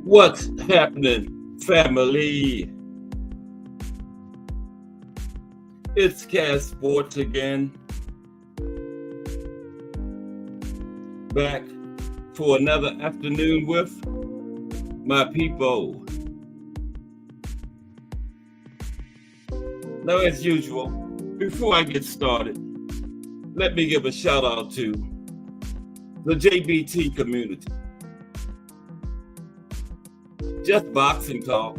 What's happening, family? It's Cast Sports again, back for another afternoon with my people. Now, as usual, before I get started, let me give a shout out to the JBT community. Just boxing talk.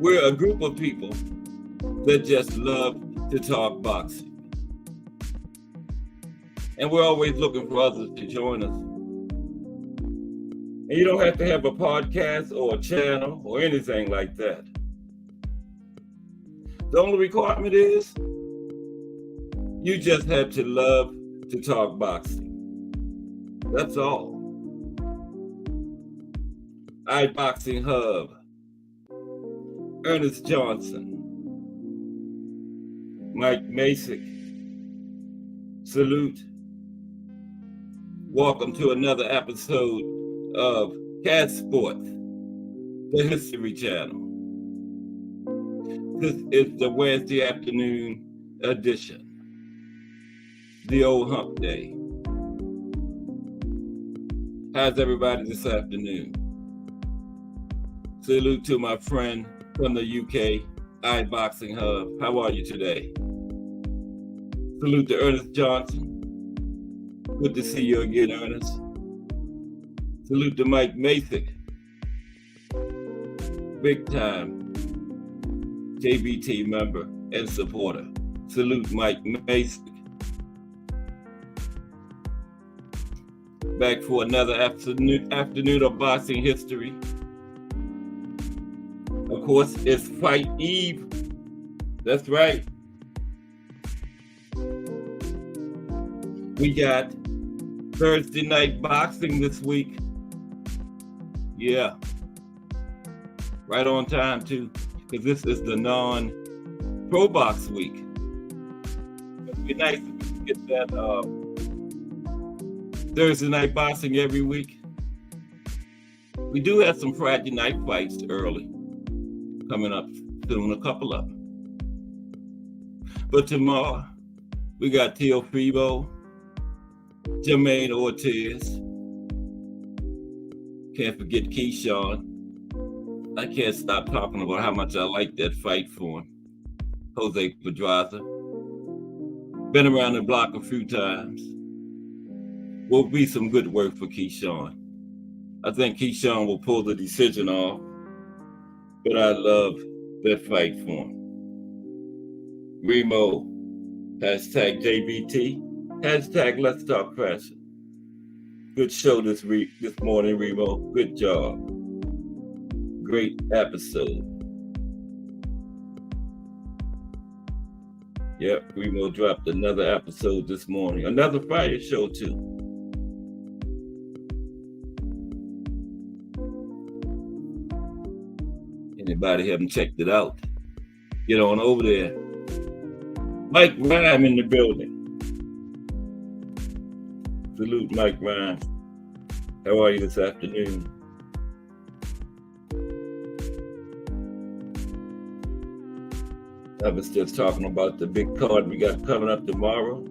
We're a group of people that just love to talk boxing. And we're always looking for others to join us. And you don't have to have a podcast or a channel or anything like that. The only requirement is you just have to love to talk boxing. That's all. iBoxing Hub, Ernest Johnson, Mike Masick, salute. Welcome to another episode of Cast Sports, the History Channel. This is the Wednesday afternoon edition, the old hump day. How's everybody this afternoon? Salute to my friend from the UK, iBoxing Hub. How are you today? Salute to Ernest Johnson. Good to see you again, Ernest. Salute to Mike Masick. Big time JBT member and supporter. Salute Mike Masick. Back for another afternoon of boxing history. Of course, it's Fight Eve. That's right. We got Thursday night boxing this week. Yeah. Right on time, too, because this is the non-pro box week. It'd be nice if we could get that Thursday night boxing every week. We do have some Friday night fights early. Coming up soon, a couple of them. But tomorrow, we got Teofimo, Jermaine Ortiz. Can't forget Keyshawn. I can't stop talking about how much I like that fight for him. Jose Pedraza. Been around the block a few times. Will be some good work for Keyshawn. I think Keyshawn will pull the decision off. But I love that fight for him. Remo, hashtag JBT, hashtag Let's Talk Fashion. Good show this morning, Remo. Good job. Great episode. Yep, Remo dropped another episode this morning. Another Friday show, too. Anybody haven't checked it out, get on over there. Mike Rhyme in the building. Salute Mike Rhyme. How are you this afternoon? I was just talking about the big card we got coming up tomorrow.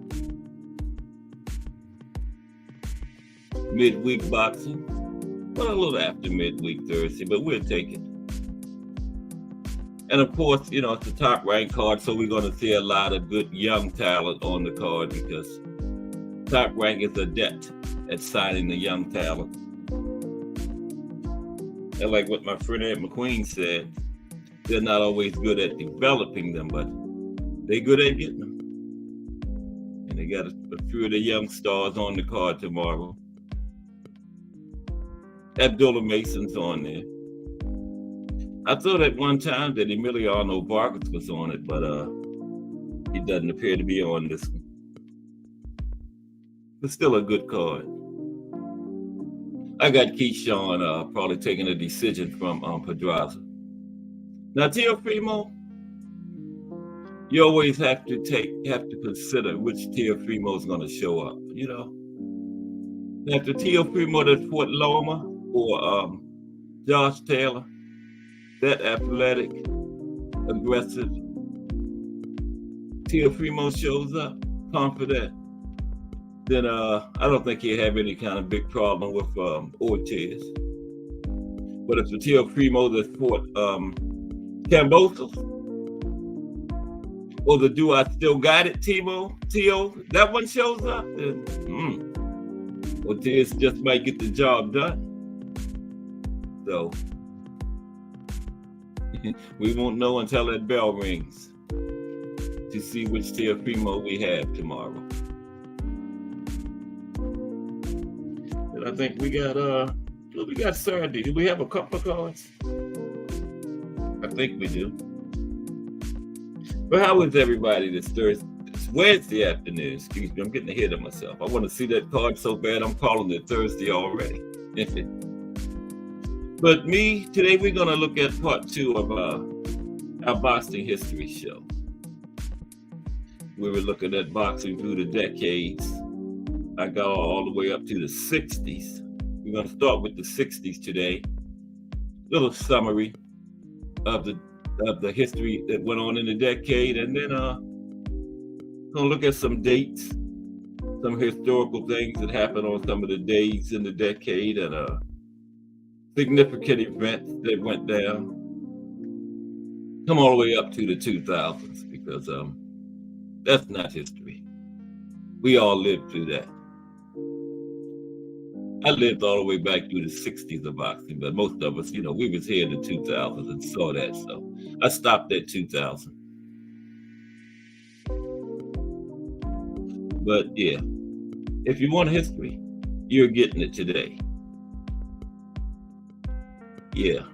Midweek boxing. Well, a little after midweek Thursday, but we'll take it. And of course, you know, it's a top ranked card, so we're going to see a lot of good young talent on the card because Top Rank is adept at signing the young talent. And like what my friend Ed McQueen said, they're not always good at developing them, but they're good at getting them. And they got a few of the young stars on the card tomorrow. Abdullah Mason's on there. I thought at one time that Emiliano Vargas was on it, but he doesn't appear to be on this one. But still a good card. I got Keyshawn probably taking a decision from Pedraza. Now, Teofimo, you always have to consider which Teofimo is going to show up. You know, after Teofimo at Fort Loma, or Josh Taylor, that athletic, aggressive, Teofimo shows up confident, then I don't think he'll have any kind of big problem with Ortiz. But if the Teofimo that fought Kambosos, or the Do I Still Got It Tio, that one shows up, then Ortiz just might get the job done. So we won't know until that bell rings to see which Teofimo we have tomorrow. And I think we got Saturday. Do we have a couple of cards? I think we do. But how is everybody this Thursday? It's Wednesday afternoon. Excuse me, I'm getting ahead of myself. I want to see that card so bad I'm calling it Thursday already. But today we're going to look at part 2 of our boxing history show. We were looking at boxing through the decades. I got all the way up to the 60s. We're going to start with the 60s today. Little summary of the history that went on in the decade, and then gonna look at some dates, some historical things that happened on some of the days in the decade, and significant events that went down. Come all the way up to the 2000s, because that's not history. We all lived through that. I lived all the way back through the 60s of boxing, but most of us, we was here in the 2000s and saw that. So I stopped at 2000. But yeah, if you want history, you're getting it today. Yeah.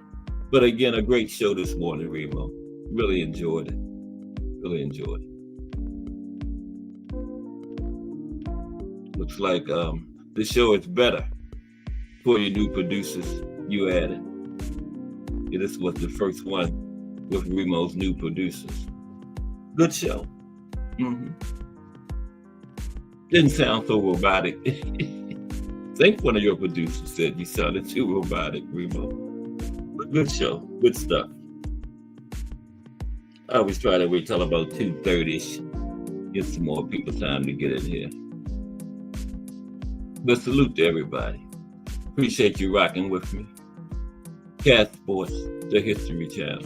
But again, a great show this morning, Remo. Really enjoyed it. Really enjoyed it. Looks like the show is better for your new producers you added. Yeah, this was the first one with Remo's new producers. Good show. Didn't sound so robotic. I think one of your producers said you sounded too robotic, Remo. But good show. Good stuff. I always try to wait till about 2:30-ish. Get some more people time to get in here. But salute to everybody. Appreciate you rocking with me. Cat Sports, the History Channel.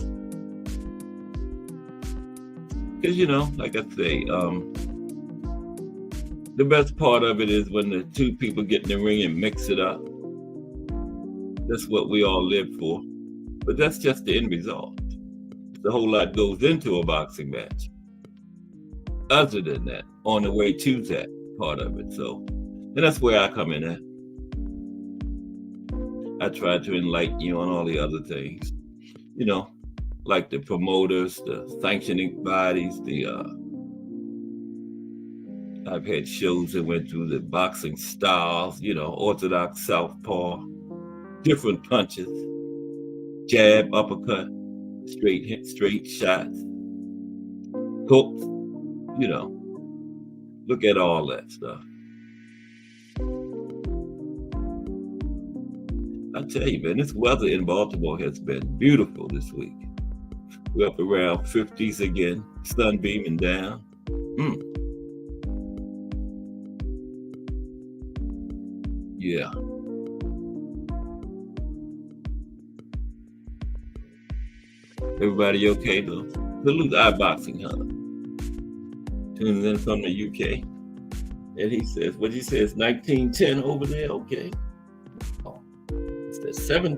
Because, like I say, the best part of it is when the two people get in the ring and mix it up. That's what we all live for. But that's just the end result. The whole lot goes into a boxing match. Other than that, on the way to that part of it. So, and that's where I come in at. I try to enlighten you on all the other things, like the promoters, the sanctioning bodies, I've had shows that went through the boxing styles, orthodox, southpaw, different punches, jab, uppercut, straight shots, hooks, look at all that stuff. I tell you, man, this weather in Baltimore has been beautiful this week. We're up around 50s again, sun beaming down. Yeah. Everybody okay though? Salute iBoxing Hunter. Tuning in from the UK. And he says, what he says, 1910 over there, okay. It's at 7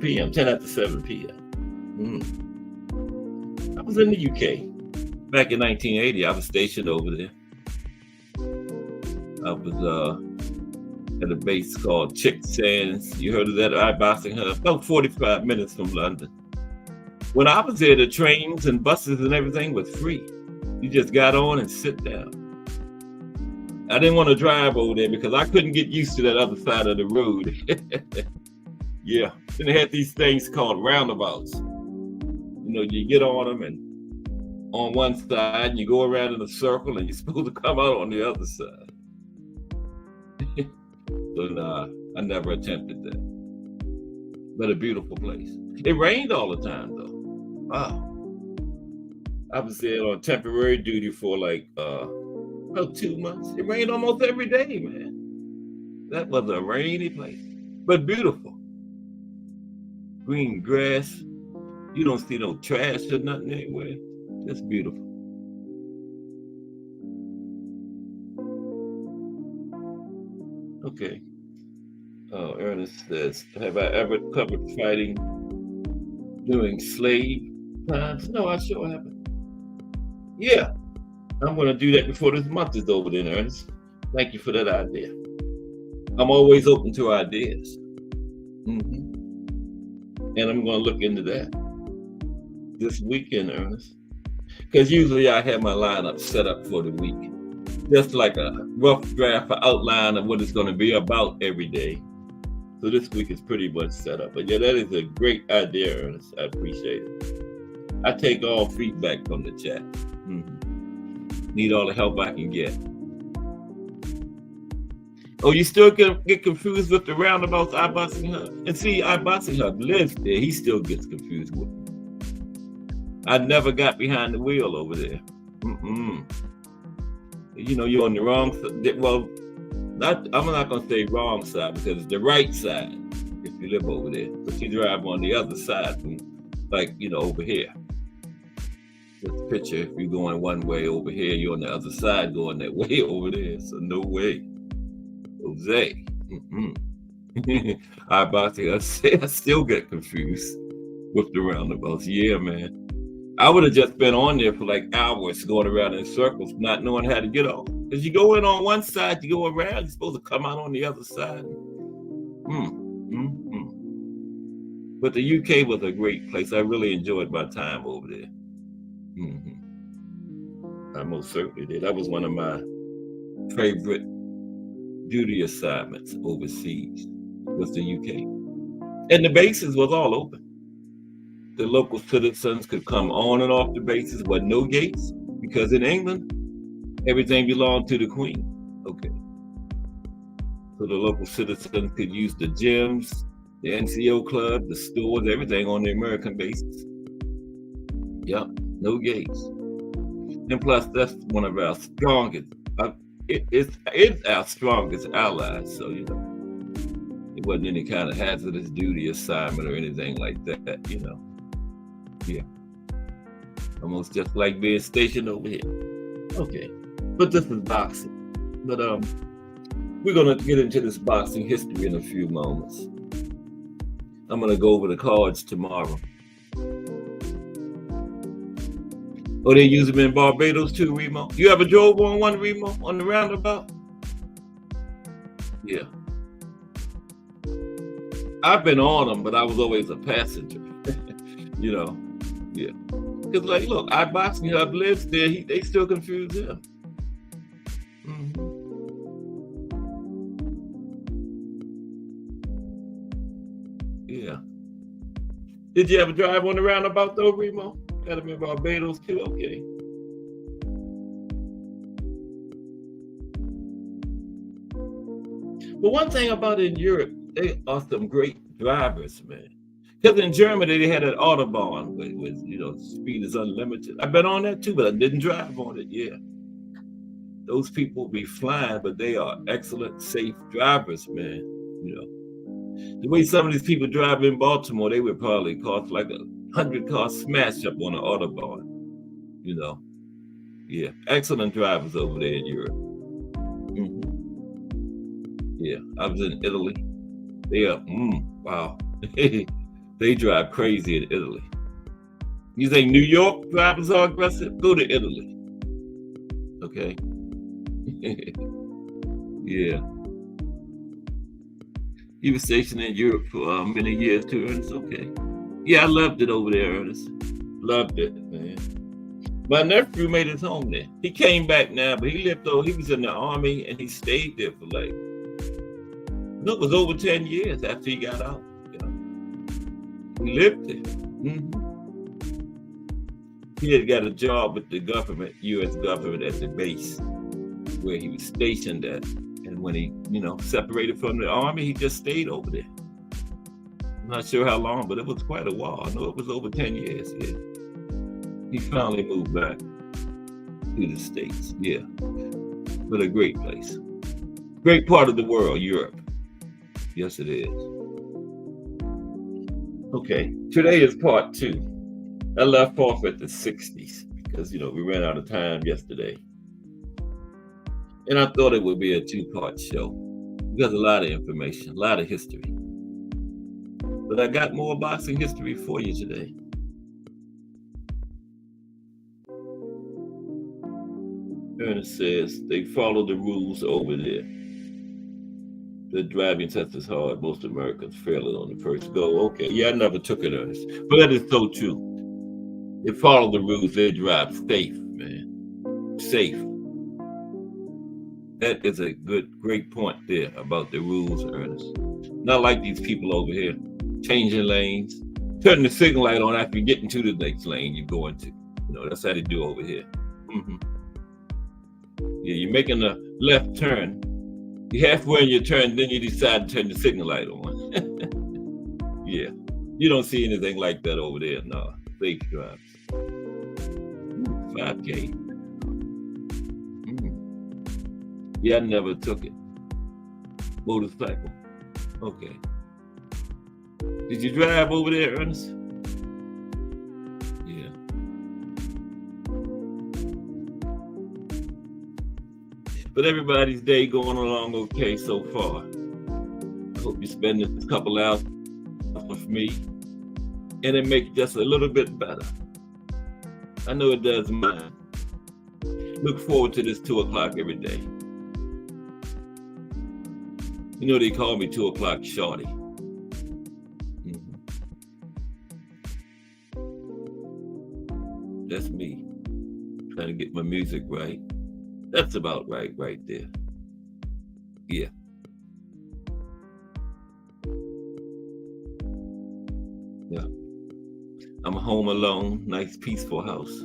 p.m., 10 after 7 p.m. I was in the UK. Back in 1980, I was stationed over there. I was at a base called Chicksands. You heard of that? iBoxing Hub, about 45 minutes from London. When I was there, the trains and buses and everything was free. You just got on and sit down. I didn't want to drive over there because I couldn't get used to that other side of the road. Yeah, and they had these things called roundabouts. You get on them and on one side and you go around in a circle and you're supposed to come out on the other side. So nah, I never attempted that. But a beautiful place. It rained all the time though. Wow. I was there on temporary duty for like about 2 months. It rained almost every day, man. That was a rainy place, but beautiful. Green grass. You don't see no trash or nothing anywhere. Just beautiful. Okay. Ernest says, have I ever covered fighting during slave times? No, I sure haven't. Yeah, I'm going to do that before this month is over then, Ernest. Thank you for that idea. I'm always open to ideas. Mm-hmm. And I'm going to look into that this weekend, Ernest. Because usually I have my lineup set up for the week. Just like a rough draft or outline of what it's going to be about every day. So this week is pretty much set up. But yeah, that is a great idea, Ernest. I appreciate it. I take all feedback from the chat. Mm-hmm. Need all the help I can get. Oh, you still get confused with the roundabouts I-Boxing Hub? And see, I-Boxing Hub lives there. He still gets confused with them. I never got behind the wheel over there. Mm-mm. You know, you're on the wrong side. Well, I'm not going to say wrong side because it's the right side if you live over there. But you drive on the other side from, like, you know, over here. This picture, if you're going one way over here, you're on the other side going that way over there. So no way. Jose. I still get confused with the roundabouts. Yeah, man. I would have just been on there for like hours going around in circles, not knowing how to get off. Because you go in on one side, you go around, you're supposed to come out on the other side. But the UK was a great place. I really enjoyed my time over there. I most certainly did. That was one of my favorite duty assignments overseas was the UK. And the bases was all open. The local citizens could come on and off the bases with no gates because in England, everything belonged to the Queen. Okay. So the local citizens could use the gyms, the NCO club, the stores, everything on the American bases. Yep, no gates. And plus, that's one of our strongest, it's our strongest allies. So, you know, it wasn't any kind of hazardous duty assignment or anything like that, you know. Yeah. Almost just like being stationed over here. Okay. But this is boxing. But we're going to get into this boxing history in a few moments. I'm going to go over the cards tomorrow. Oh, they use them in Barbados too, Remo? You ever drove on one, Remo, on the roundabout? Yeah. I've been on them, but I was always a passenger. You know, yeah. Because, like, look, I-Boxing Hub lives there. They still confuse him. Yeah. Did you ever drive on the roundabout though, Remo? Got him in Barbados too? Okay. But one thing about in Europe, they are some great drivers, man. Because in Germany, they had an Autobahn with, you know, speed is unlimited. I've been on that too, but I didn't drive on it, yeah. Those people be flying, but they are excellent, safe drivers, man. You know, the way some of these people drive in Baltimore, they would probably cost like 100-car smash up on an Autobahn, you know. Yeah, excellent drivers over there in Europe. Yeah, I was in Italy. They are, wow. They drive crazy in Italy. You think New York drivers are aggressive? Go to Italy. Okay. Yeah. He was stationed in Europe for many years too, Ernest. Okay. Yeah, I loved it over there, Ernest. Loved it, man. My nephew made his home there. He came back now, but he was in the army and he stayed there for like, it was over 10 years after he got out. You know? He lived there. He had got a job with the government, U.S. government at the base where he was stationed at. And when he, separated from the army, he just stayed over there. I'm not sure how long, but it was quite a while. I know it was over 10 years. Yeah. He finally moved back to the States. Yeah. But a great place. Great part of the world, Europe. Yes, it is. Okay. Today is part 2. I left off at the 60s because, we ran out of time yesterday. And I thought it would be a 2-part show because a lot of information, a lot of history. But I got more boxing history for you today. Ernest says they follow the rules over there. The driving test is hard. Most Americans fail it on the first go. Okay, yeah, I never took it, Ernest. But that is so true. They follow the rules. They drive safe, man. Safe. That is a great point there about the rules, Ernest. Not like these people over here changing lanes, turning the signal light on after you get into the next lane you go into. That's how they do over here. Mm-hmm. Yeah, you're making a left turn. You're halfway in your turn, then you decide to turn the signal light on. Yeah, you don't see anything like that over there. No, safe drives. 5K. Yeah, I never took it. Motorcycle. Okay. Did you drive over there, Ernest? Yeah. But everybody's day going along okay so far. I hope you spend this couple hours with me and it makes just a little bit better. I know it does mine. Look forward to this 2 o'clock every day. They call me 2 o'clock shorty. Mm-hmm. That's me. Trying to get my music right. That's about right there. Yeah. Yeah. I'm home alone. Nice, peaceful house.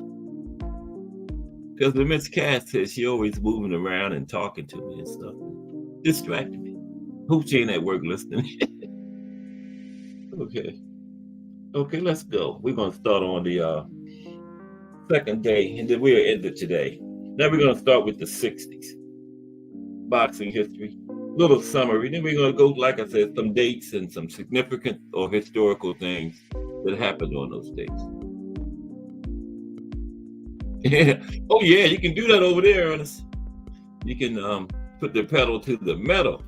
Because the Miss Cass says she always moving around and talking to me and stuff. Distracting me. Hope she ain't at work listening. Okay, let's go. We're going to start on the second day, and then we'll end it today. Now we're going to start with the 60s. Boxing history. Little summary. Then we're going to go, like I said, some dates and some significant or historical things that happened on those dates. Yeah. Oh, yeah, you can do that over there, Ernest. You can put the pedal to the metal.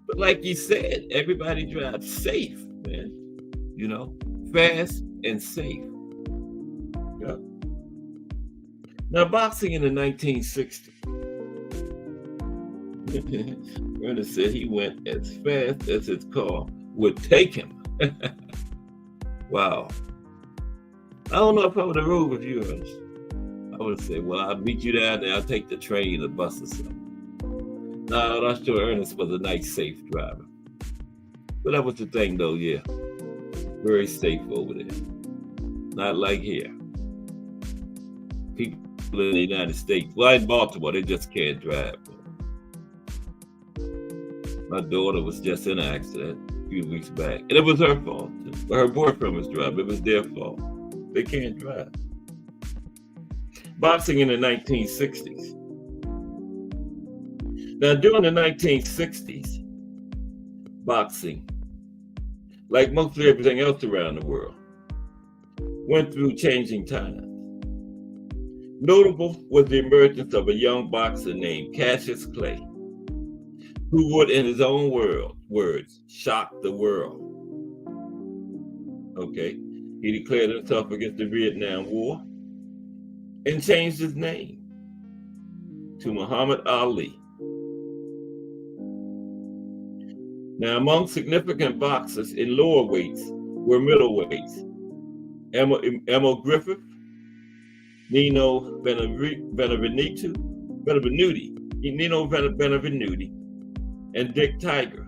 But like you said, everybody drives safe, man. Fast and safe. Yeah. Now, boxing in the 1960s. Ernest said he went as fast as his car would take him. Wow. I don't know if I would have rode with you, Ernest. I would have said, well, I'll meet you down there. I'll take the train or bus or something. No, I'm sure Ernest was a nice, safe driver. But that was the thing, though, yeah. Very safe over there. Not like here. People in the United States, well, in Baltimore, they just can't drive. My daughter was just in an accident a few weeks back. And it was her fault. Her boyfriend was driving. It was their fault. They can't drive. Boxing in the 1960s. Now, during the 1960s, boxing, like mostly everything else around the world, went through changing times. Notable was the emergence of a young boxer named Cassius Clay, who would, in his own words, shock the world. Okay, he declared himself against the Vietnam War and changed his name to Muhammad Ali. Now, among significant boxers in lower weights were middleweights: Emil Griffith, Nino Benevenuti, and Dick Tiger.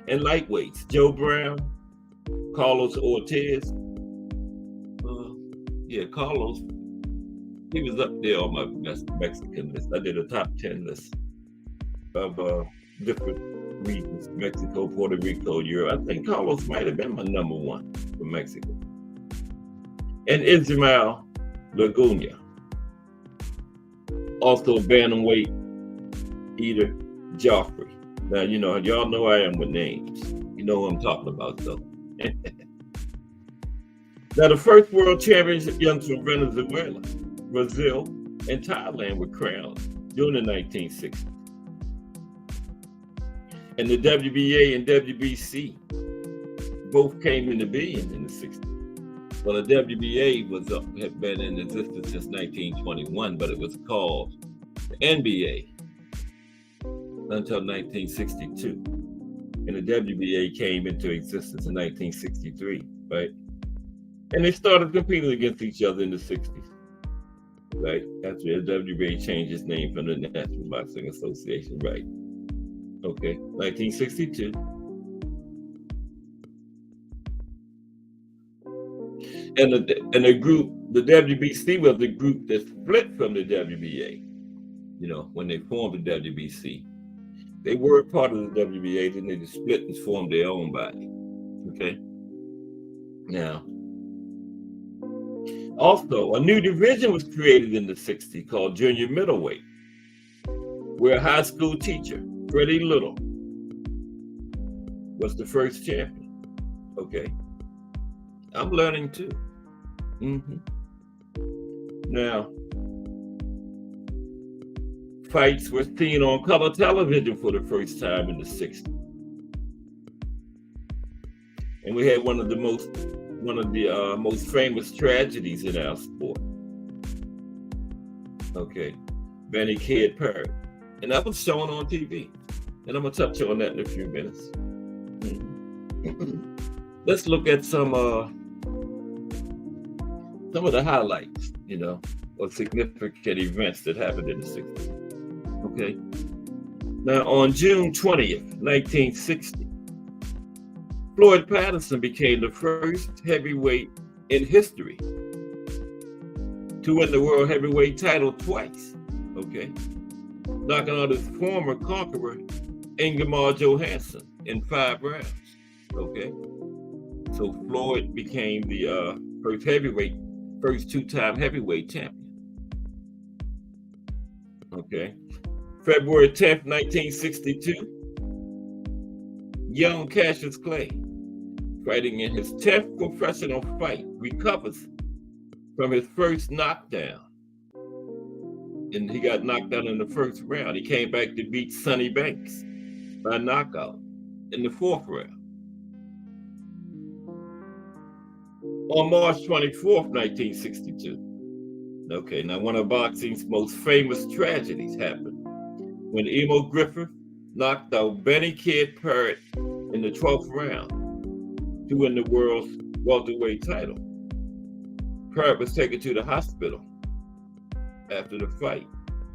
And lightweights: Joe Brown, Carlos Ortiz. Carlos, he was up there on my best Mexican list. I did a top 10 list. of different regions: Mexico, Puerto Rico, Europe. I think Carlos might have been my number one for Mexico. And Ismael Laguna, also bantamweight eater Joffrey. Now, y'all know I am with names. You know what I'm talking about, though. Now, the first world champions from Venezuela, Brazil, and Thailand were crowned during the 1960s. And the WBA and WBC both came into being in the 60s. Well, the WBA had been in existence since 1921, but it was called the NBA until 1962. And the WBA came into existence in 1963, right? And they started competing against each other in the 60s, right? After the WBA changed its name from the National Boxing Association, right? Okay, 1962. And the group, the WBC was the group that split from the WBA. When they formed the WBC, they were part of the WBA, then they just split and formed their own body. Okay. Now, also, a new division was created in the 60s called junior middleweight, where a high school teacher, Freddie Little, was the first champion. Okay. I'm learning too. Now, fights were seen on color television for the first time in the 60s. And we had one of the most famous tragedies in our sport. Okay, Benny Kid Parrott. And that was shown on TV. And I'm gonna touch on that in a few minutes. Let's look at some of the highlights, or significant events that happened in the 60s. Okay. Now, on June 20th, 1960, Floyd Patterson became the first heavyweight in history to win the world heavyweight title twice. Okay. Knocking out his former conqueror, Ingemar Johansson, in 5 rounds. Okay. So Floyd became the first 2-time heavyweight champion. Okay. February 10th, 1962, young Cassius Clay, fighting in his 10th professional fight, recovers from his first knockdown. And he got knocked out in the first round. He came back to beat Sonny Banks by knockout in the 4th round. On March 24th, 1962, okay, now one of boxing's most famous tragedies happened when Emo Griffith knocked out Benny Kid Parrott in the 12th round to win the world's welterweight title. Parrott was taken to the hospital after the fight.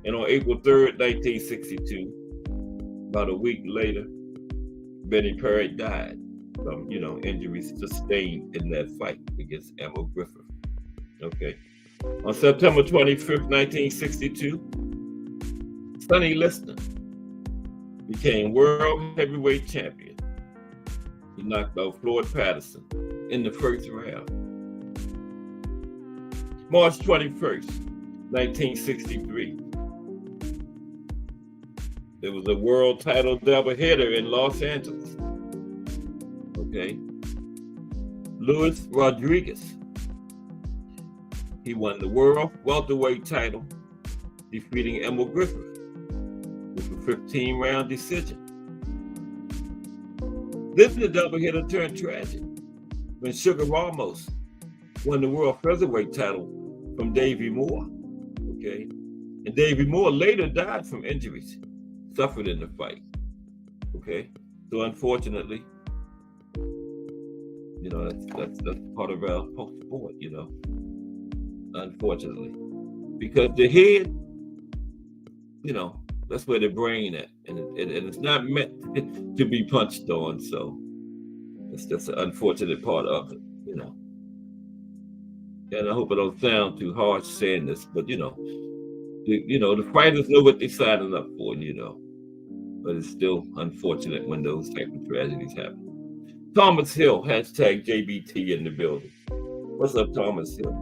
And on April 3rd, 1962, about a week later, Benny Parrott died from, injuries sustained in that fight against Emo Griffith. Okay. On September 25th, 1962, Sonny Liston became world heavyweight champion. He knocked out Floyd Patterson in the first round. March 21st, 1963, there was a world title doubleheader in Los Angeles. Okay. Luis Rodriguez, he won the world welterweight title, defeating Emo Griffith with a 15-round decision. This doubleheader turned tragic when Sugar Ramos won the world featherweight title from Davey Moore. Okay, and Davey Moore later died from injuries suffered in the fight. Okay, so unfortunately, that's part of our sport. Unfortunately, because the head, that's where the brain at, and it's not meant to be punched on. So it's just an unfortunate part of it, And I hope I don't sound too harsh saying this, but the fighters know what they're signing up for, but it's still unfortunate when those type of tragedies happen. Thomas Hill, hashtag JBT in the building. What's up, Thomas Hill?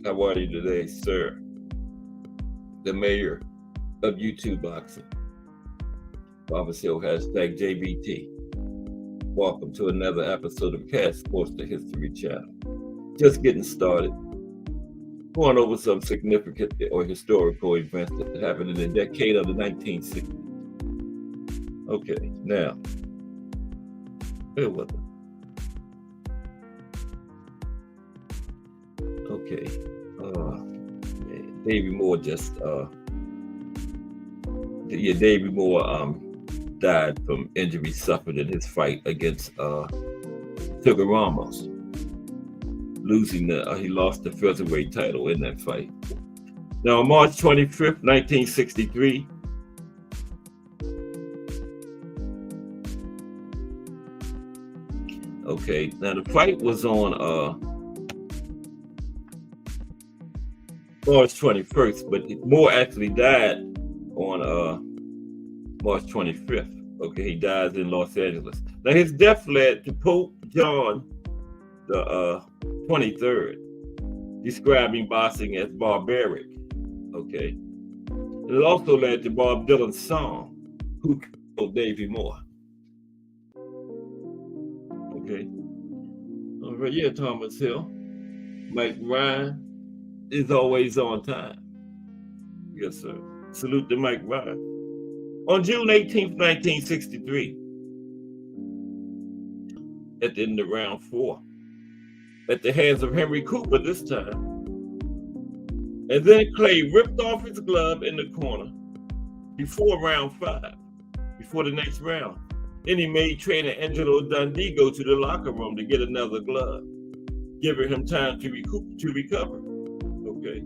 How are you today, sir? The mayor of YouTube boxing. Thomas Hill, hashtag JBT. Welcome to another episode of Cast Sports the History Channel. Just getting started. Going over some significant or historical events that happened in the decade of the 1960s. Okay, now, where was it? Okay, Davey Moore Davey Moore died from injuries suffered in his fight against Sugar Ramos. He lost the featherweight title in that fight. Now, on March 25th, 1963, okay, now the fight was on March 21st, but Moore actually died on March 25th. Okay, he dies in Los Angeles. Now, his death led to Pope John the 23rd, describing boxing as barbaric. Okay. It also led to Bob Dylan's song, Who Killed Davey Moore? Okay. All right, yeah, Thomas Hill. Mike Ryan is always on time. Yes, sir. Salute to Mike Ryan. On June 18th, 1963, at the end of round 4, at the hands of Henry Cooper this time. And then Clay ripped off his glove in the corner before round 5, before the next round. Then he made trainer Angelo Dundee go to the locker room to get another glove, giving him time to recover. Okay.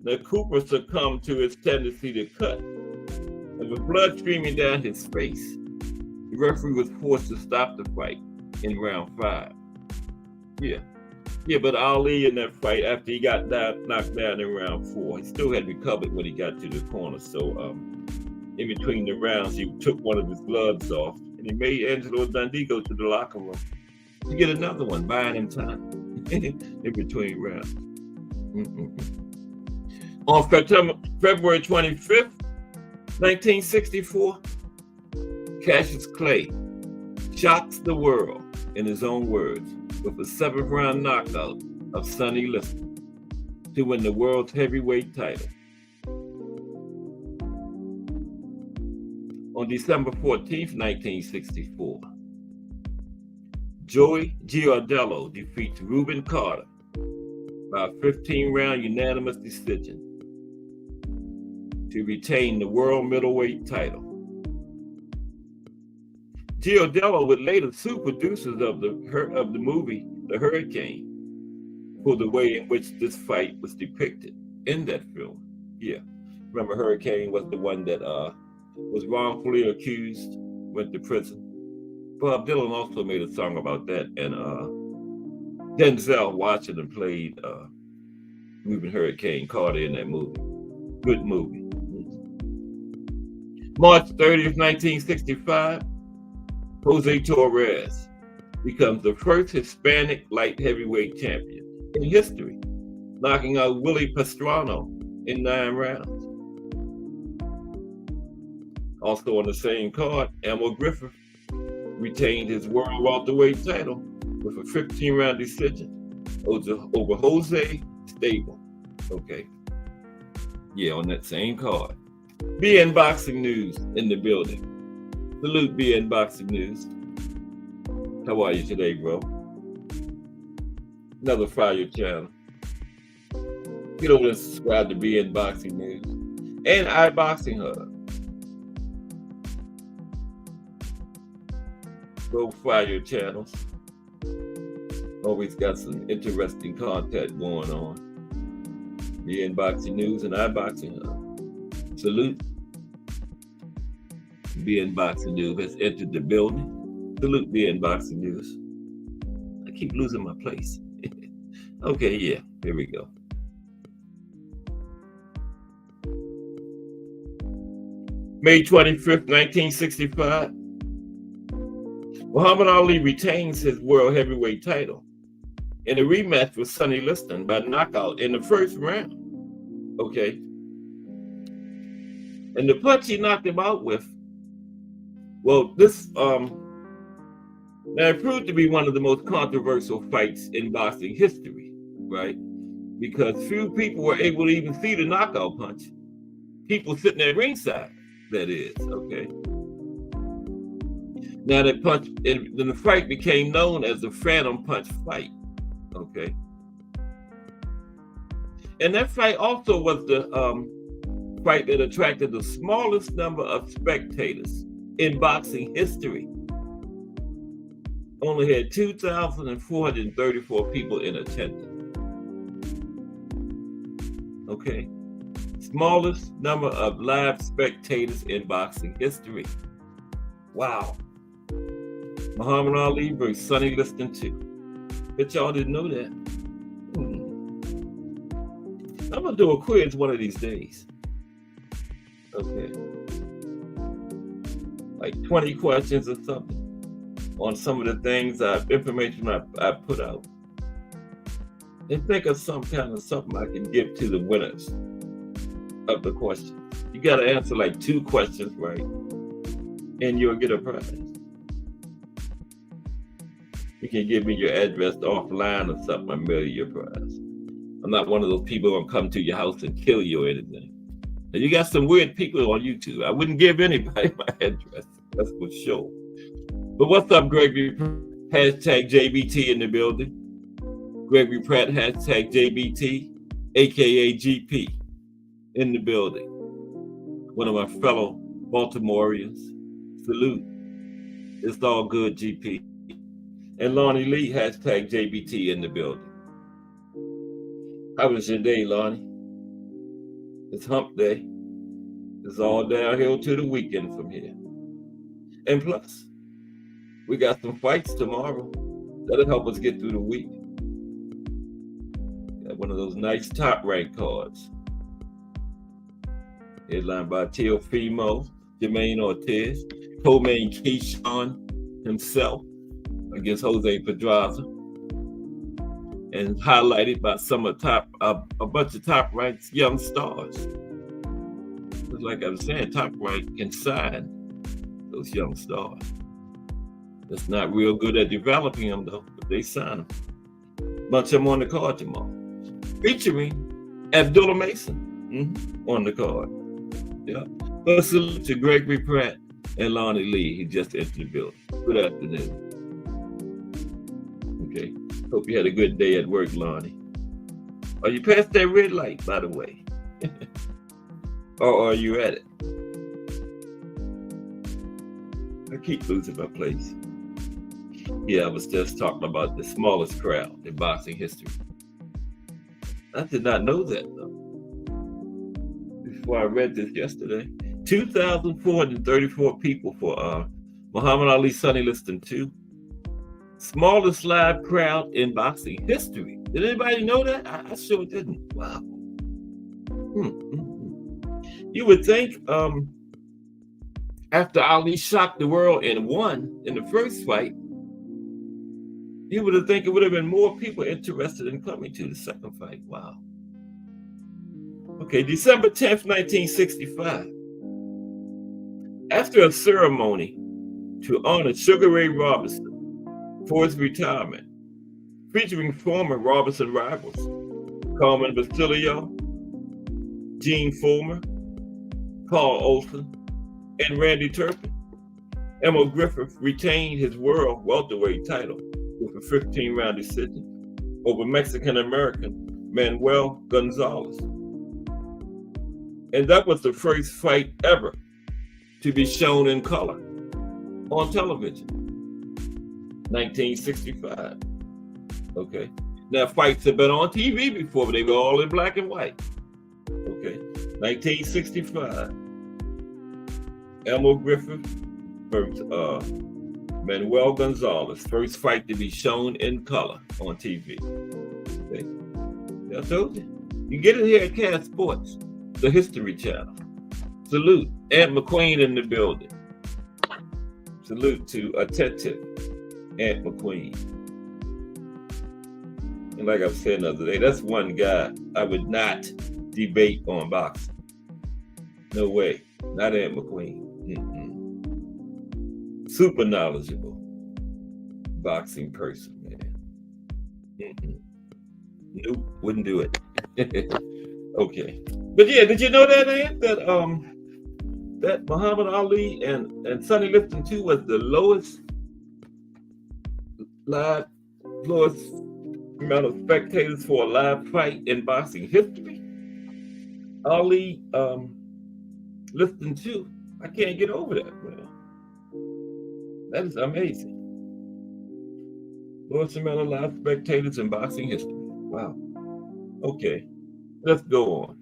Now Cooper succumbed to his tendency to cut, and with blood streaming down his face, the referee was forced to stop the fight in round 5. Yeah, but Ali in that fight, after he got knocked down in round 4, he still had recovered when he got to the corner. So in between the rounds, he took one of his gloves off, and he made Angelo Dundee go to the locker room to get another one, buying him time in between rounds. On February 25th, 1964, Cassius Clay shocks the world, in his own words, with a 7th round knockout of Sonny Liston to win the world's heavyweight title. On December 14th, 1964, Joey Giardello defeats Reuben Carter by a 15-round unanimous decision to retain the world middleweight title. Giardello would later sue producers of the movie The Hurricane for the way in which this fight was depicted in that film. Yeah, remember Hurricane was the one that was wrongfully accused, went to prison. Bob Dylan also made a song about that, and Denzel Washington played Reuben Hurricane Carter in that movie. Good movie. March 30th, 1965, Jose Torres becomes the first Hispanic light heavyweight champion in history, knocking out Willie Pastrana in 9 rounds. Also on the same card, Emil Griffith retained his world welterweight title with a 15-round decision over Jose Stable. Okay. Yeah, on that same card. BN Boxing News in the building. Salute BN Boxing News. How are you today, bro? Another fire channel. Get over and subscribe to BN Boxing News and iBoxing Hub. Go fire channels. Always got some interesting content going on. BN Boxing News and iBoxing Hub. Salute. BN Boxing News has entered the building. Salute BN Boxing News. I keep losing my place. Okay, yeah, here we go. May 25th, 1965. Muhammad Ali retains his world heavyweight title in a rematch with Sonny Liston by knockout in the first round. Okay. And the punch he knocked him out with, well, this now it proved to be one of the most controversial fights in boxing history, right? Because few people were able to even see the knockout punch. People sitting at ringside, that is, okay? Now that punch, then the fight became known as the Phantom Punch fight, okay? And that fight also was the fight that attracted the smallest number of spectators in boxing history. Only had 2,434 people in attendance. Okay. Smallest number of live spectators in boxing history. Wow. Muhammad Ali versus Sonny Liston 2. Bet y'all didn't know that. I'm gonna do a quiz one of these days. Okay. Like 20 questions or something on some of the things information I put out. And think of some kind of something I can give to the winners of the question. You got to answer like 2 questions right, and you'll get a prize. You can give me your address offline or something, I'll mail you your prize. I'm not one of those people who come to your house and kill you or anything. And you got some weird people on YouTube. I wouldn't give anybody my address. That's for sure. But what's up, Gregory? Hashtag JBT in the building. Gregory Pratt, hashtag JBT, aka GP, in the building. One of my fellow Baltimoreans. Salute. It's all good, GP. And Lonnie Lee, hashtag JBT in the building. How was your day, Lonnie? It's hump day. It's all downhill to the weekend from here. And plus, we got some fights tomorrow. That'll help us get through the week. Got one of those nice top rank cards. Headlined by Teofimo, Jermaine Ortiz, co-main Keyshawn himself against Jose Pedraza, and highlighted by some of a bunch of top ranked young stars. Like I was saying, top rank can sign those young stars. That's not real good at developing them though, but they sign them. Bunch of them on the card tomorrow, featuring Abdullah Mason on the card. Yeah. But salute to Gregory Pratt and Lonnie Lee. He just entered the building. Good afternoon. Okay. Hope you had a good day at work, Lonnie. Are you past that red light, by the way? Or are you at it? I keep losing my place. Yeah, I was just talking about the smallest crowd in boxing history. I did not know that, though. Before I read this yesterday. 2,434 people for Muhammad Ali Sonny Liston 2. Smallest live crowd in boxing history. Did anybody know that? I sure didn't. Wow. You would think after Ali shocked the world and won in the first fight, you would have think it would have been more people interested in coming to the second fight. Wow. Okay, December 10th, 1965. After a ceremony to honor Sugar Ray Robinson for his retirement, featuring former Robinson rivals Carmen Basilio, Gene Fullmer, Carl Olson, and Randy Turpin, Emil Griffith retained his world welterweight title with a 15-round decision over Mexican-American Manuel Gonzalez. And that was the first fight ever to be shown in color on television. 1965. Okay. Now, fights have been on TV before, but they were all in black and white. Okay. 1965. Emil Griffith versus Manuel Gonzalez. First fight to be shown in color on TV. Okay. I told you. You get it here at Cast Sports, the History Channel. Salute. Aunt McQueen in the building. Salute to attentive Aunt McQueen. And like I said the other day, that's one guy I would not debate on boxing. No way. Not Aunt McQueen. Super knowledgeable boxing person, man. Nope, wouldn't do it. Okay. But yeah, did you know that, Aunt? That Muhammad Ali and Sonny Liston 2 was the lowest amount of spectators for a live fight in boxing history? Ali Liston 2. I can't get over that, man. That is amazing. Lowest amount of live spectators in boxing history. Wow. Okay, let's go on.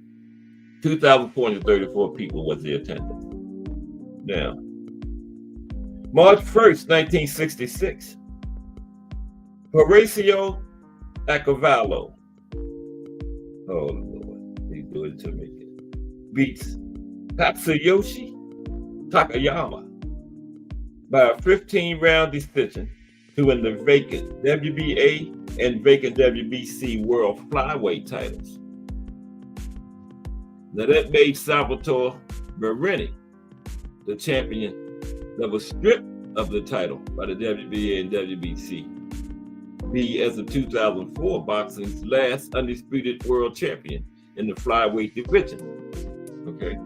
2,434 people was the attendance. Now, March 1st, 1966, Horacio Accavallo, oh Lord, he's doing to me, beats Tatsuyoshi Takayama by a 15-round decision to win the vacant WBA and vacant WBC World Flyweight titles. Now that made Salvatore Berini the champion that was stripped of the title by the WBA and WBC, be as of 2004 boxing's last undisputed world champion in the flyweight division. Okay.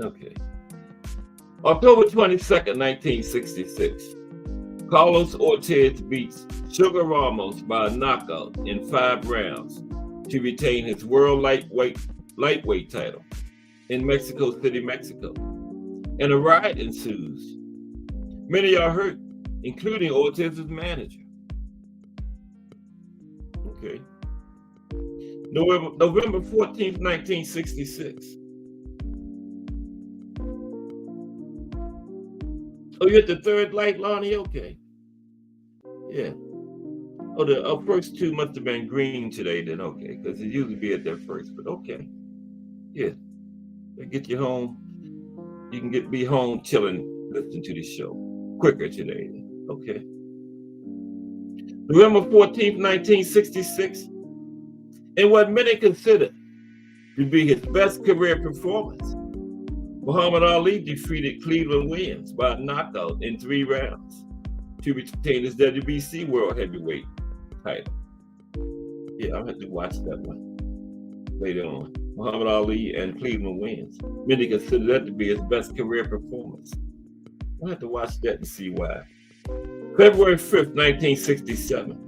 Okay. October 22nd, 1966, Carlos Ortiz beats Sugar Ramos by a knockout in 5 rounds to retain his world lightweight title in Mexico City, Mexico. And a riot ensues. Many are hurt, including Ortiz's manager. Okay. November 14th, 1966. Oh, you're at the third light, Lonnie? Okay. Yeah. Oh, the first 2 must have been green today then, okay, because it usually be at that first, but okay. Yeah. They get you home. You can be home chilling, listening to the show quicker today, okay. November 14th, 1966, in what many consider to be his best career performance, Muhammad Ali defeated Cleveland Williams by a knockout in 3 rounds to retain his WBC World Heavyweight title. Yeah, I'll have to watch that one later on. Muhammad Ali and Cleveland Williams. Many consider that to be his best career performance. I'll have to watch that and see why. February 5th, 1967.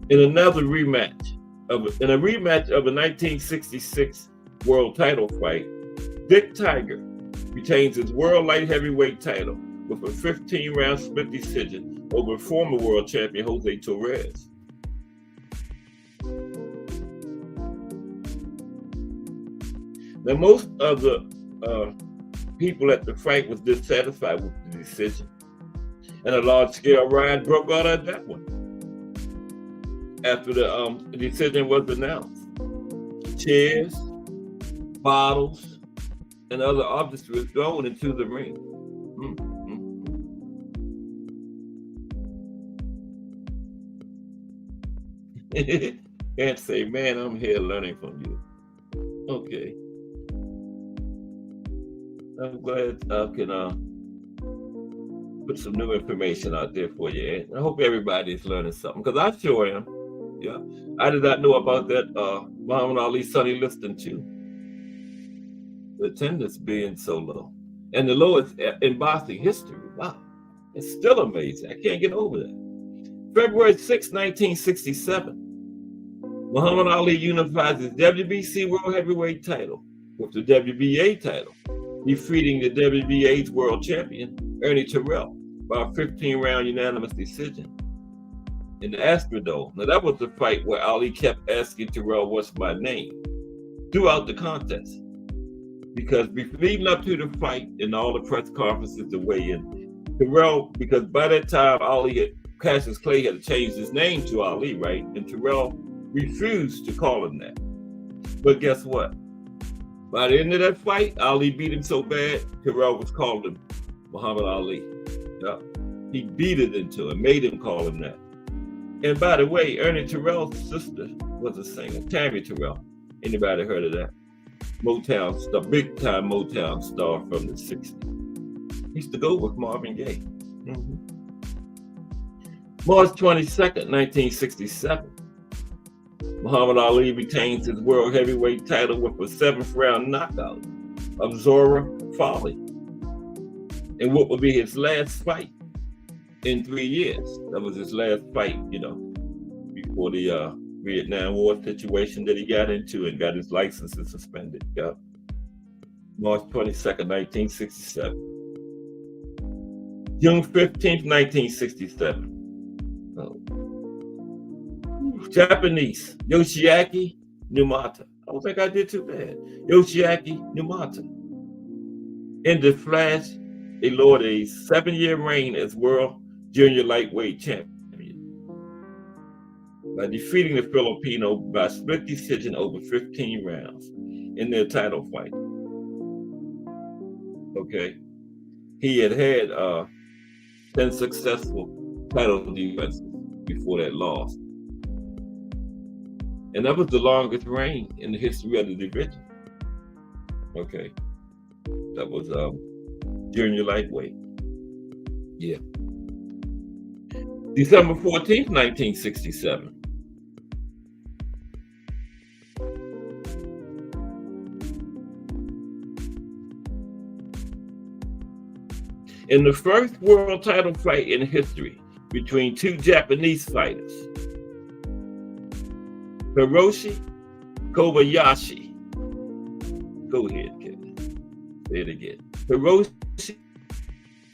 In a rematch of a 1966 world title fight, Dick Tiger retains his world light heavyweight title with a 15-round split decision over former world champion Jose Torres. Now, most of the people at the fight was dissatisfied with the decision, and a large-scale riot broke out at that one after the decision was announced. Chairs, bottles, and other objects were thrown into the ring. Can't say, man, I'm here learning from you. Okay. I'm glad I can put some new information out there for you. And I hope everybody's learning something, because I sure am. Yeah. I did not know about that Muhammad Ali Sonny Liston too. The attendance being so low. And the lowest in boxing history. Wow. It's still amazing. I can't get over that. February 6, 1967. Muhammad Ali unifies his WBC World Heavyweight title with the WBA title, defeating the WBA's world champion, Ernie Terrell, by a 15-round unanimous decision in the Astrodome. Now, that was the fight where Ali kept asking Terrell, "What's my name?" throughout the contest. Because leading up to the fight and all the press conferences to weigh in, Terrell, because by that time Ali had Cassius Clay had changed his name to Ali, right? And Terrell refused to call him that. But guess what? By the end of that fight, Ali beat him so bad, Terrell was calling him Muhammad Ali. Yeah. He beat it into him, made him call him that. And by the way, Ernie Terrell's sister was a singer, Tammy Terrell. Anybody heard of that? Motown star, big time Motown star from the 60s. He used to go with Marvin Gaye. Mm-hmm. March 22nd, 1967. Muhammad Ali retains his world heavyweight title with a 7th round knockout of Zora Fali in what would be his last fight in 3 years. That was his last fight, before the Vietnam War situation that he got into and got his licenses suspended. Yep. March 22nd, 1967. June 15th, 1967. Oh. Japanese, Yoshiaki Numata. I don't think I did too bad. Yoshiaki Numata. In the flash, they lowered a 7-year reign as world junior lightweight champion by defeating the Filipino by split decision over 15 rounds in their title fight. Okay. He had 10 successful title defenses before that loss. And that was the longest reign in the history of the division. Okay. That was junior lightweight. Yeah. December 14th, 1967. In the first world title fight in history between two Japanese fighters, Hiroshi Kobayashi. Go ahead, kid. Say it again. Hiroshi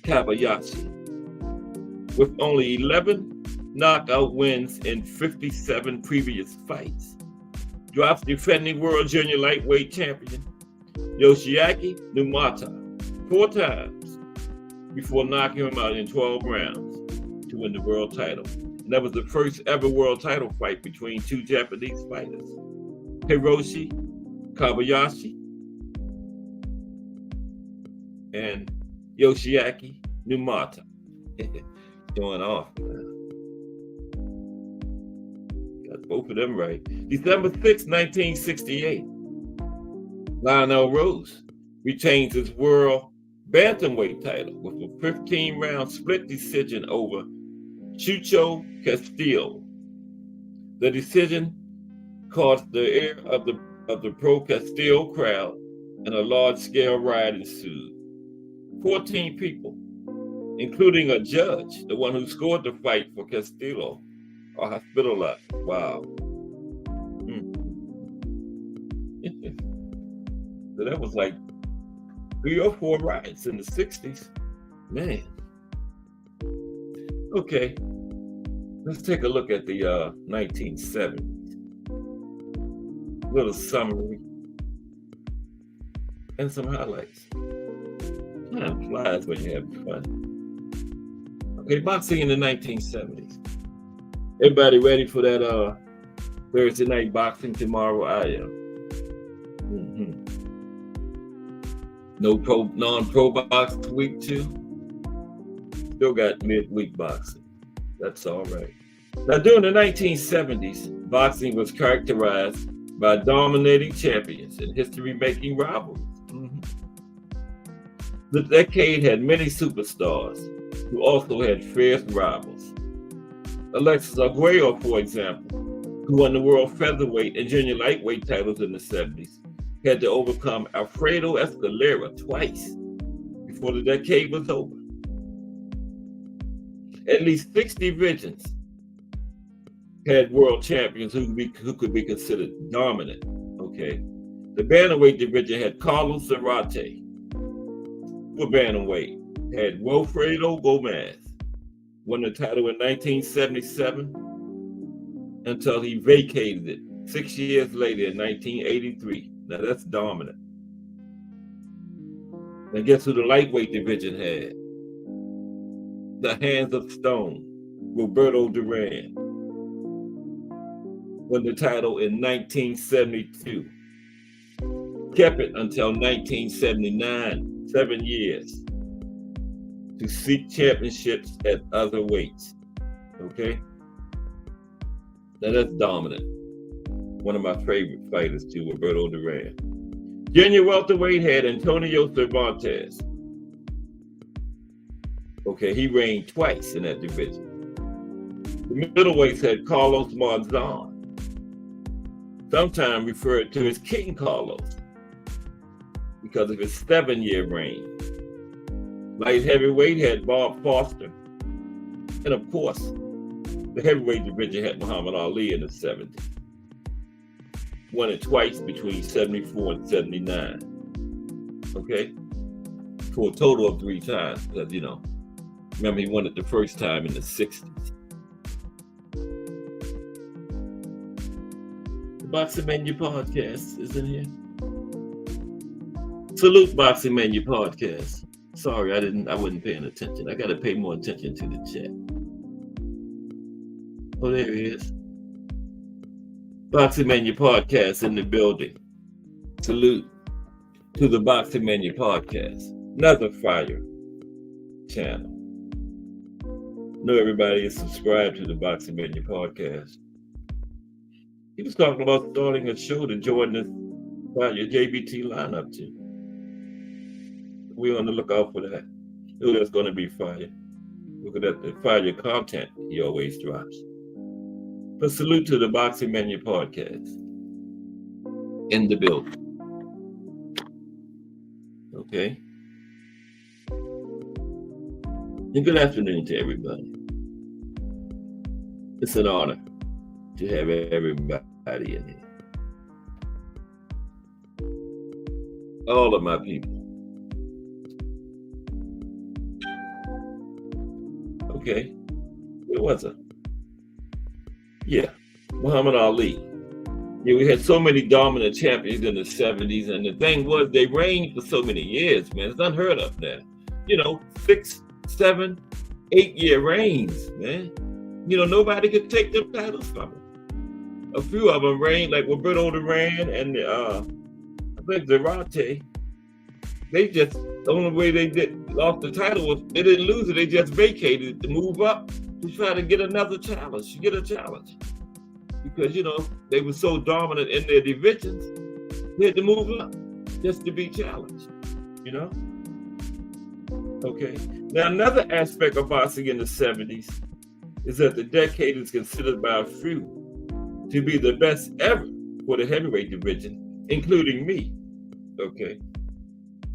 Kobayashi, with only 11 knockout wins in 57 previous fights, drops defending world junior lightweight champion Yoshiaki Numata 4 times before knocking him out in 12 rounds to win the world title. And that was the first ever world title fight between two Japanese fighters, Hiroshi Kobayashi and Yoshiaki Numata. Going off. Got both of them right. December 6, 1968. Lionel Rose retains his world bantamweight title with a 15-round split decision over Chucho Castillo. The decision caused the air of the pro Castillo crowd, and a large-scale riot ensued. 14 people, including a judge, the one who scored the fight for Castillo, are hospitalized. Wow. So that was like 3 or 4 riots in the 60s. Man. Okay. Let's take a look at the 1970s. Little summary and some highlights. Time flies when you're having fun. Okay, boxing in the 1970s. Everybody ready for that Thursday night boxing tomorrow? I am. No non-pro box week 2. Still got midweek boxing. That's all right. Now, during the 1970s, boxing was characterized by dominating champions and history-making rivalries. The decade had many superstars who also had fierce rivals. Alexis Arguello, for example, who won the world featherweight and junior lightweight titles in the 70s, had to overcome Alfredo Escalera twice before the decade was over. At least 6 divisions had world champions who could be considered dominant. Okay, the bantamweight division had Carlos Zarate. For bantamweight had Wilfredo Gomez, won the title in 1977 until he vacated it 6 years later in 1983. Now that's dominant. Now guess who the lightweight division had? The Hands of Stone. Roberto Duran won the title in 1972. Kept it until 1979, 7 years, to seek championships at other weights. Okay? Now that's dominant. One of my favorite fighters too, Roberto Duran. Junior welterweight had Antonio Cervantes. Okay, he reigned twice in that division. The middleweights had Carlos Monzon, sometimes referred to as King Carlos, because of his 7-year reign. Light heavyweight had Bob Foster. And of course, the heavyweight division had Muhammad Ali in the 70s. Won it twice between 74 and 79. Okay? For a total of 3 times, because, remember he won it the first time in the 60s. The Boxing Menu Podcast is in here. Salute Boxing Menu Podcast. Sorry, I wasn't paying attention. I got to pay more attention to the chat. Oh, there he is. Boxing Menu Podcast in the building. Salute to the Boxing Menu Podcast. Another fire channel. I know everybody is subscribed to the Boxing Menu Podcast. He was talking about starting a show to join this fire JBT lineup too. We're on the lookout for that. Oh, that's going to be fire. Look at that, the fire content he always drops. But salute to the Boxing Menu Podcast in the building. Okay. And good afternoon to everybody. It's an honor to have everybody in here. All of my people. Okay. Where was I? Yeah, Muhammad Ali. Yeah, we had so many dominant champions in the 70s, and the thing was, they reigned for so many years, man. It's unheard of now. 6, 7, 8-year reigns, man. Nobody could take them titles from them. A few of them reigned, like Roberto Duran and I think Zarate. The only way they lost the title was they didn't lose it. They just vacated it to move up to try to get another challenge, to get a challenge. Because, they were so dominant in their divisions, they had to move up just to be challenged, Okay. Now, another aspect of boxing in the 70s is that the decade is considered by a few to be the best ever for the heavyweight division, including me, okay?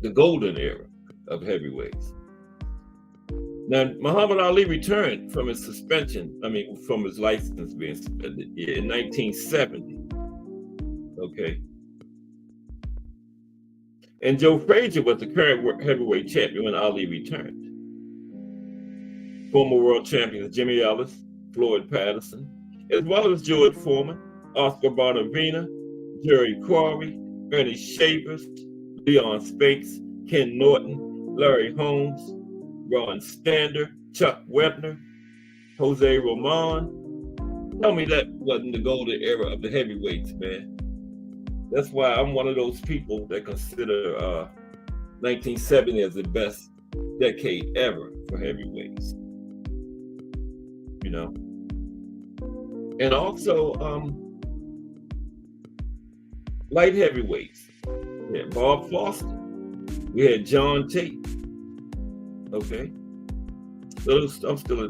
The golden era of heavyweights. Now, Muhammad Ali returned from his from his license being suspended in 1970. Okay. And Joe Frazier was the current heavyweight champion when Ali returned. Former world champions Jimmy Ellis, Floyd Patterson, as well as George Foreman, Oscar Bonavena, Jerry Quarry, Ernie Shavers, Leon Spinks, Ken Norton, Larry Holmes, Ron Stander, Chuck Webner, Jose Roman. Tell me that wasn't the golden era of the heavyweights, man. That's why I'm one of those people that consider 1970 as the best decade ever for heavyweights. And also light heavyweights. We had Bob Foster. We had John Tate. Okay. I'm still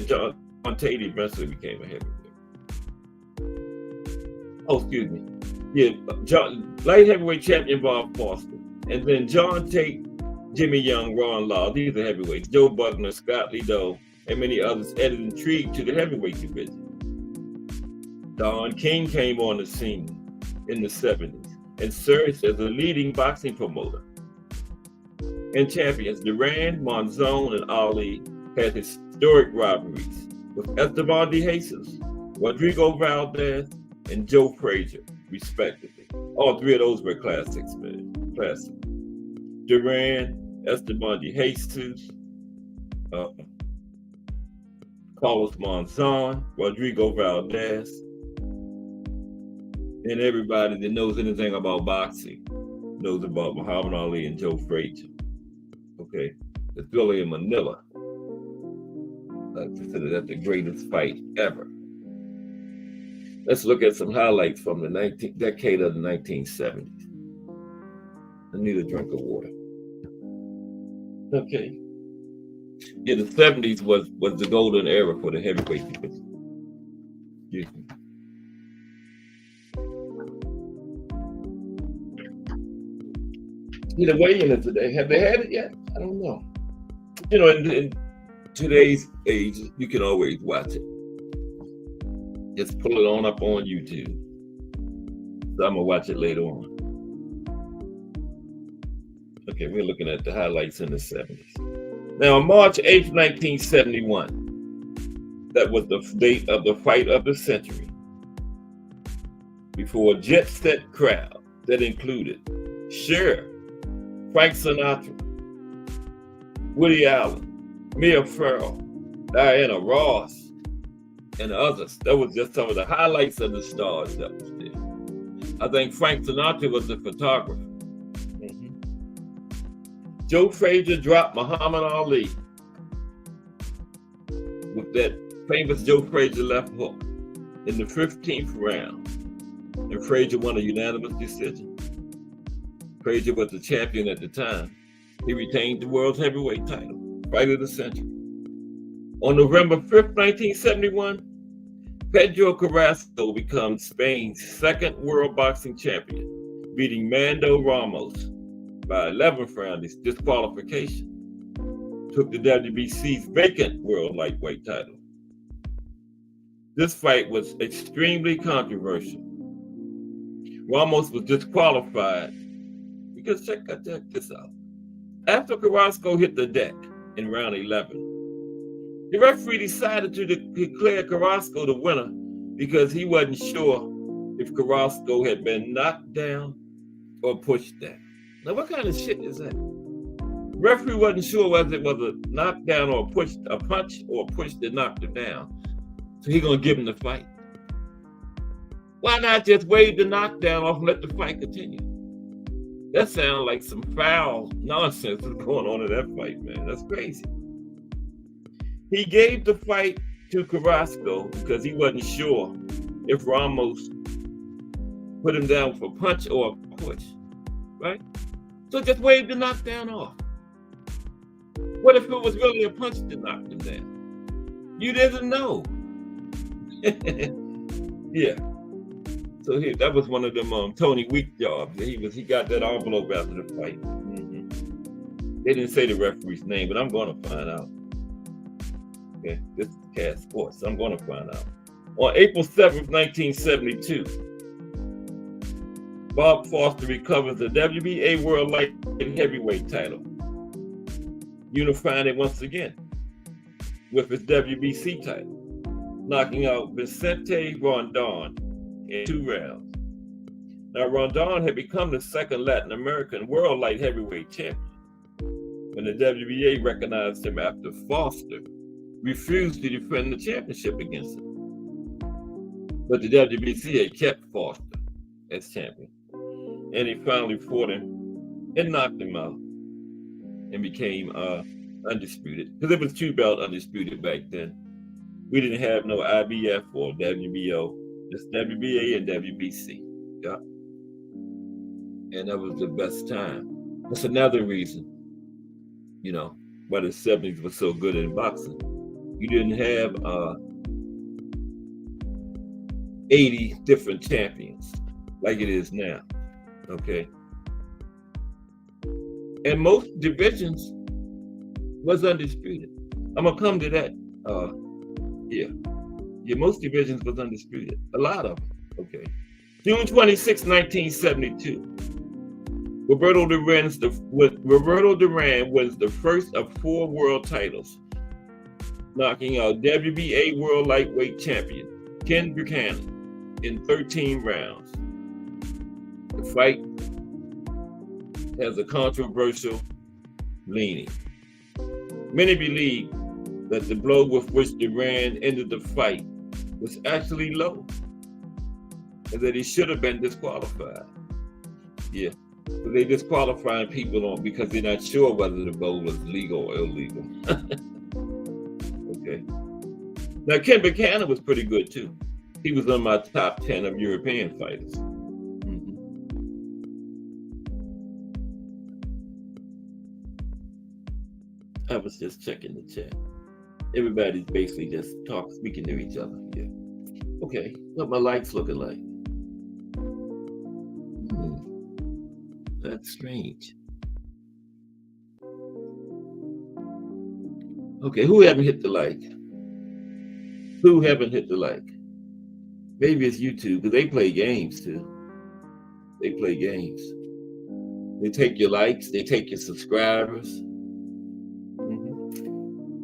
John Tate eventually became a heavyweight. Oh, excuse me. Yeah, light heavyweight champion Bob Foster. And then John Tate, Jimmy Young, Ron Law. These are heavyweights. Joe Buckner, Scott Liddell, and many others added intrigue to the heavyweight division. Don King came on the scene in the 70s and served as a leading boxing promoter. And champions Duran, Monzon, and Ali had historic rivalries with Esteban de Jesus, Rodrigo Valdez, and Joe Frazier, respectively. All three of those were classics, man. Classic. Duran, Esteban de Jesus, Carlos Monzon, Rodrigo Valdez, and everybody that knows anything about boxing knows about Muhammad Ali and Joe Frazier. Okay, it's really in Manila. I consider that the greatest fight ever. Let's look at some highlights from the decade of the 1970s. I need a drink of water. Okay. Yeah, the 70s was the golden era for the heavyweight division. Excuse me. The weigh-in today, have they had it yet? I don't know. You know, in today's age, you can always watch it. Just pull it on up on YouTube. So I'm gonna watch it later on. Okay, we're looking at the highlights in the 70s. Now, on March 8th, 1971, that was the date of the fight of the century. Before a jet-set crowd that included Cher, Frank Sinatra, Woody Allen, Mia Farrow, Diana Ross, and others. That was just some of the highlights of the stars that was there. I think Frank Sinatra was the photographer. Joe Frazier dropped Muhammad Ali with that famous Joe Frazier left hook in the 15th round, and Frazier won a unanimous decision. Frazier was the champion at the time. He retained the world heavyweight title, fight of the century. On November 5th, 1971, Pedro Carrasco becomes Spain's second world boxing champion, beating Mando Ramos by 11th round disqualification. Took the WBC's vacant world lightweight title. This fight was extremely controversial. Ramos was disqualified because check this out. After Carrasco hit the deck in round 11, the referee decided to declare Carrasco the winner because he wasn't sure if Carrasco had been knocked down or pushed down. Now, what kind of shit is that? The referee wasn't sure whether it was a knockdown or a punch or a push that knocked him down. So he's gonna give him the fight. Why not just wave the knockdown off and let the fight continue? That sounds like some foul nonsense that's going on in that fight, man. That's crazy. He gave the fight to Carrasco because he wasn't sure if Ramos put him down for a punch or a push, right? So just wave the knockdown off. What if it was really a punch that knocked him down? You didn't know. Yeah. So that was one of them Tony Week jobs. He got that envelope after the fight. They didn't say the referee's name, but I'm going to find out. Okay, this is Cash Sports. So I'm going to find out. On April 7th, 1972, Bob Foster recovers the WBA World Light Heavyweight title, unifying it once again with his WBC title, knocking out Vicente Rondon in 2 rounds. Now, Rondon had become the second Latin American World Light Heavyweight champion when the WBA recognized him after Foster refused to defend the championship against him. But the WBC had kept Foster as champion, and he finally fought him and knocked him out and became undisputed, because it was 2-belt undisputed back then. We didn't have no IBF or WBO, just WBA and WBC. Yeah. And that was the best time. That's another reason, why the 70s was so good in boxing. You didn't have 80 different champions like it is now. Okay. And most divisions was undisputed. I'm gonna come to that. Most divisions was undisputed. A lot of them. Okay. June 26, 1972. Roberto Duran wins the first of 4 world titles, knocking out WBA World Lightweight Champion Ken Buchanan in 13 rounds. The fight has a controversial leaning. Many believe that the blow with which Duran ended the fight was actually low, and that he should have been disqualified. Yeah. So they disqualifying people on because they're not sure whether the blow was legal or illegal. Okay. Now Ken Buchanan was pretty good too. He was on my top 10 of European fighters. I was just checking the chat. Everybody's basically just speaking to each other. Yeah. Okay. What my likes looking like? That's strange. Okay. Who haven't hit the like? Who haven't hit the like? Maybe it's YouTube because they play games too. They play games. They take your likes. They take your subscribers.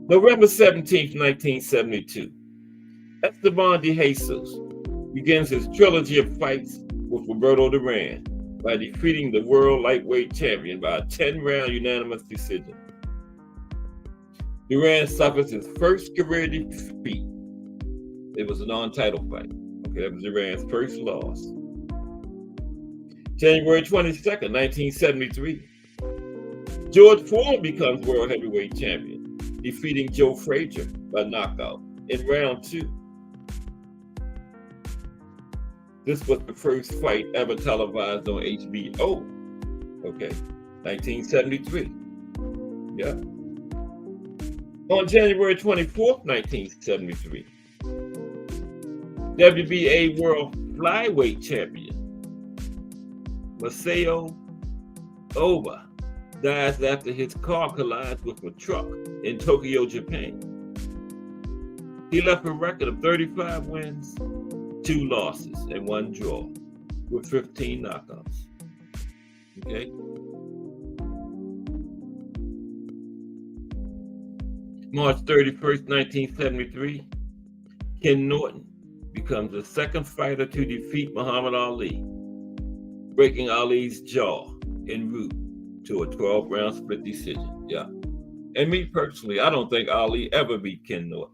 November 17th, 1972, Esteban de Jesus begins his trilogy of fights with Roberto Duran by defeating the world lightweight champion by a 10-round unanimous decision. Duran suffers his first career defeat. It was a non-title fight. Okay, that was Duran's first loss. January 22nd, 1973, George Foreman becomes world heavyweight champion, defeating Joe Frazier by knockout in round 2. This was the first fight ever televised on HBO. Okay, 1973. Yeah. On January 24th, 1973, WBA World Flyweight Champion Masao Oba dies after his car collides with a truck in Tokyo, Japan. He left a record of 35 wins, 2 losses, and 1 draw, with 15 knockouts. Okay. March 31st, 1973, Ken Norton becomes the second fighter to defeat Muhammad Ali, breaking Ali's jaw en route to a 12-round split decision. Yeah. And me personally, I don't think Ali ever beat Ken Norton.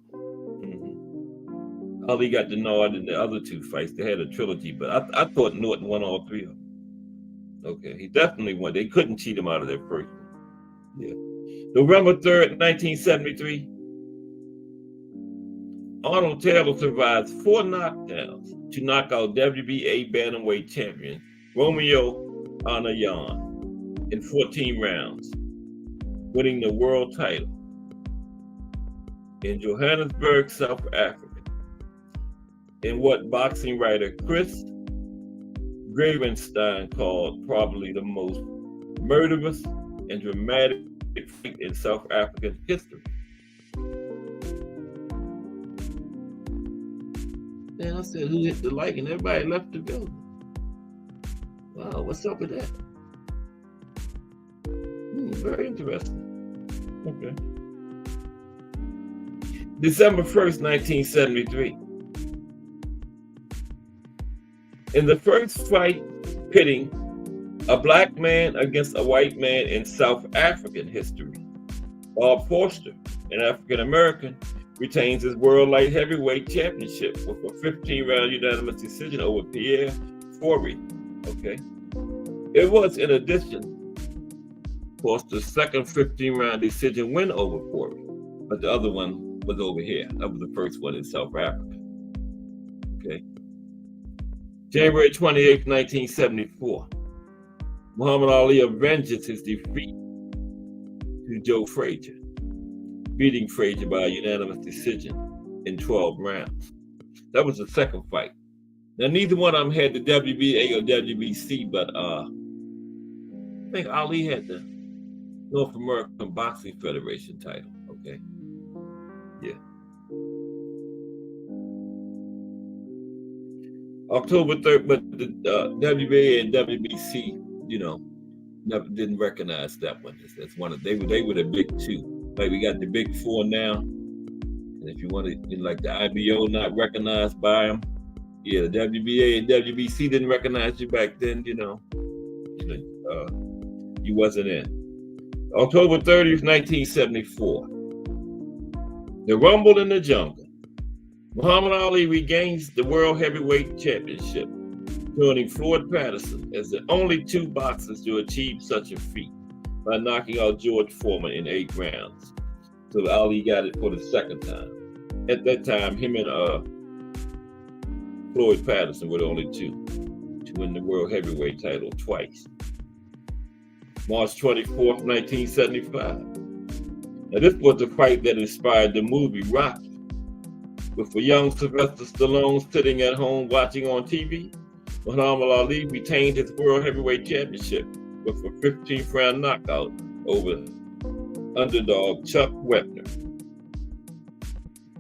Ali got the nod in the other 2 fights. They had a trilogy, but I thought Norton won all 3 of them. Okay, he definitely won. They couldn't cheat him out of their first one. Yeah. November 3rd, 1973, Arnold Taylor survives 4 knockdowns to knock out WBA bantamweight champion Romeo Anayan in 14 rounds, winning the world title in Johannesburg, South Africa, in what boxing writer Chris Gravenstein called probably the most murderous and dramatic fight in South African history. And I said, who hit the like? And everybody left the building. Wow, what's up with that? Very interesting. Okay. December 1st, 1973. In the first fight pitting a black man against a white man in South African history, Bob Forster, an African American, retains his world light heavyweight championship with a 15-round unanimous decision over Pierre Forey. Okay. It was, in addition, Forster's second 15-round decision win over Forey, but the other one was over here. That was the first one in South Africa. Okay. January 28th, 1974. Muhammad Ali avenges his defeat to Joe Frazier, beating Frazier by a unanimous decision in 12 rounds. That was the second fight. Now, neither one of them had the WBA or WBC, but I think Ali had the North American Boxing Federation title. Okay. Yeah. October 3rd, but the WBA and WBC, never didn't recognize that one. That's one of they were the big 2. Like we got the big 4 now, and if you want to, like the IBO not recognized by them, yeah, the WBA and WBC didn't recognize you back then. You wasn't in. October 30th, 1974. The Rumble in the Jungle. Muhammad Ali regains the World Heavyweight Championship, joining Floyd Patterson as the only two boxers to achieve such a feat by knocking out George Foreman in 8 rounds. So Ali got it for the second time. At that time, him and Floyd Patterson were the only two to win the World Heavyweight title twice. March 24th, 1975. Now this was the fight that inspired the movie Rocky. With a young Sylvester Stallone sitting at home watching on TV, Muhammad Ali retained his World Heavyweight Championship with a 15th round knockout over underdog Chuck Wepner,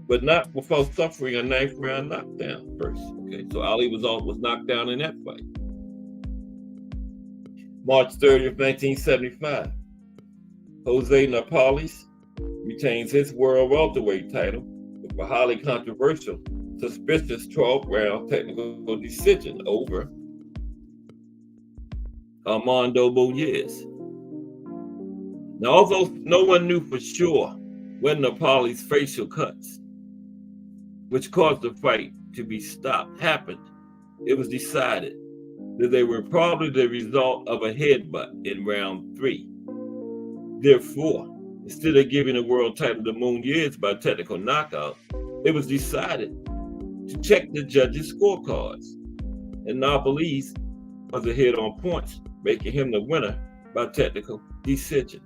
but not without suffering a 9th round knockdown first. Okay, so Ali was knocked down in that fight. March 30th, 1975. Jose Napales retains his world welterweight title with a highly controversial, suspicious 12th round technical decision over Armando Boyes. Now, although no one knew for sure when Napales' facial cuts, which caused the fight to be stopped, happened, it was decided that they were probably the result of a headbutt in round 3. Therefore, instead of giving the world title to Muniz by technical knockout, it was decided to check the judges' scorecards, and Napales was ahead on points, making him the winner by technical decision.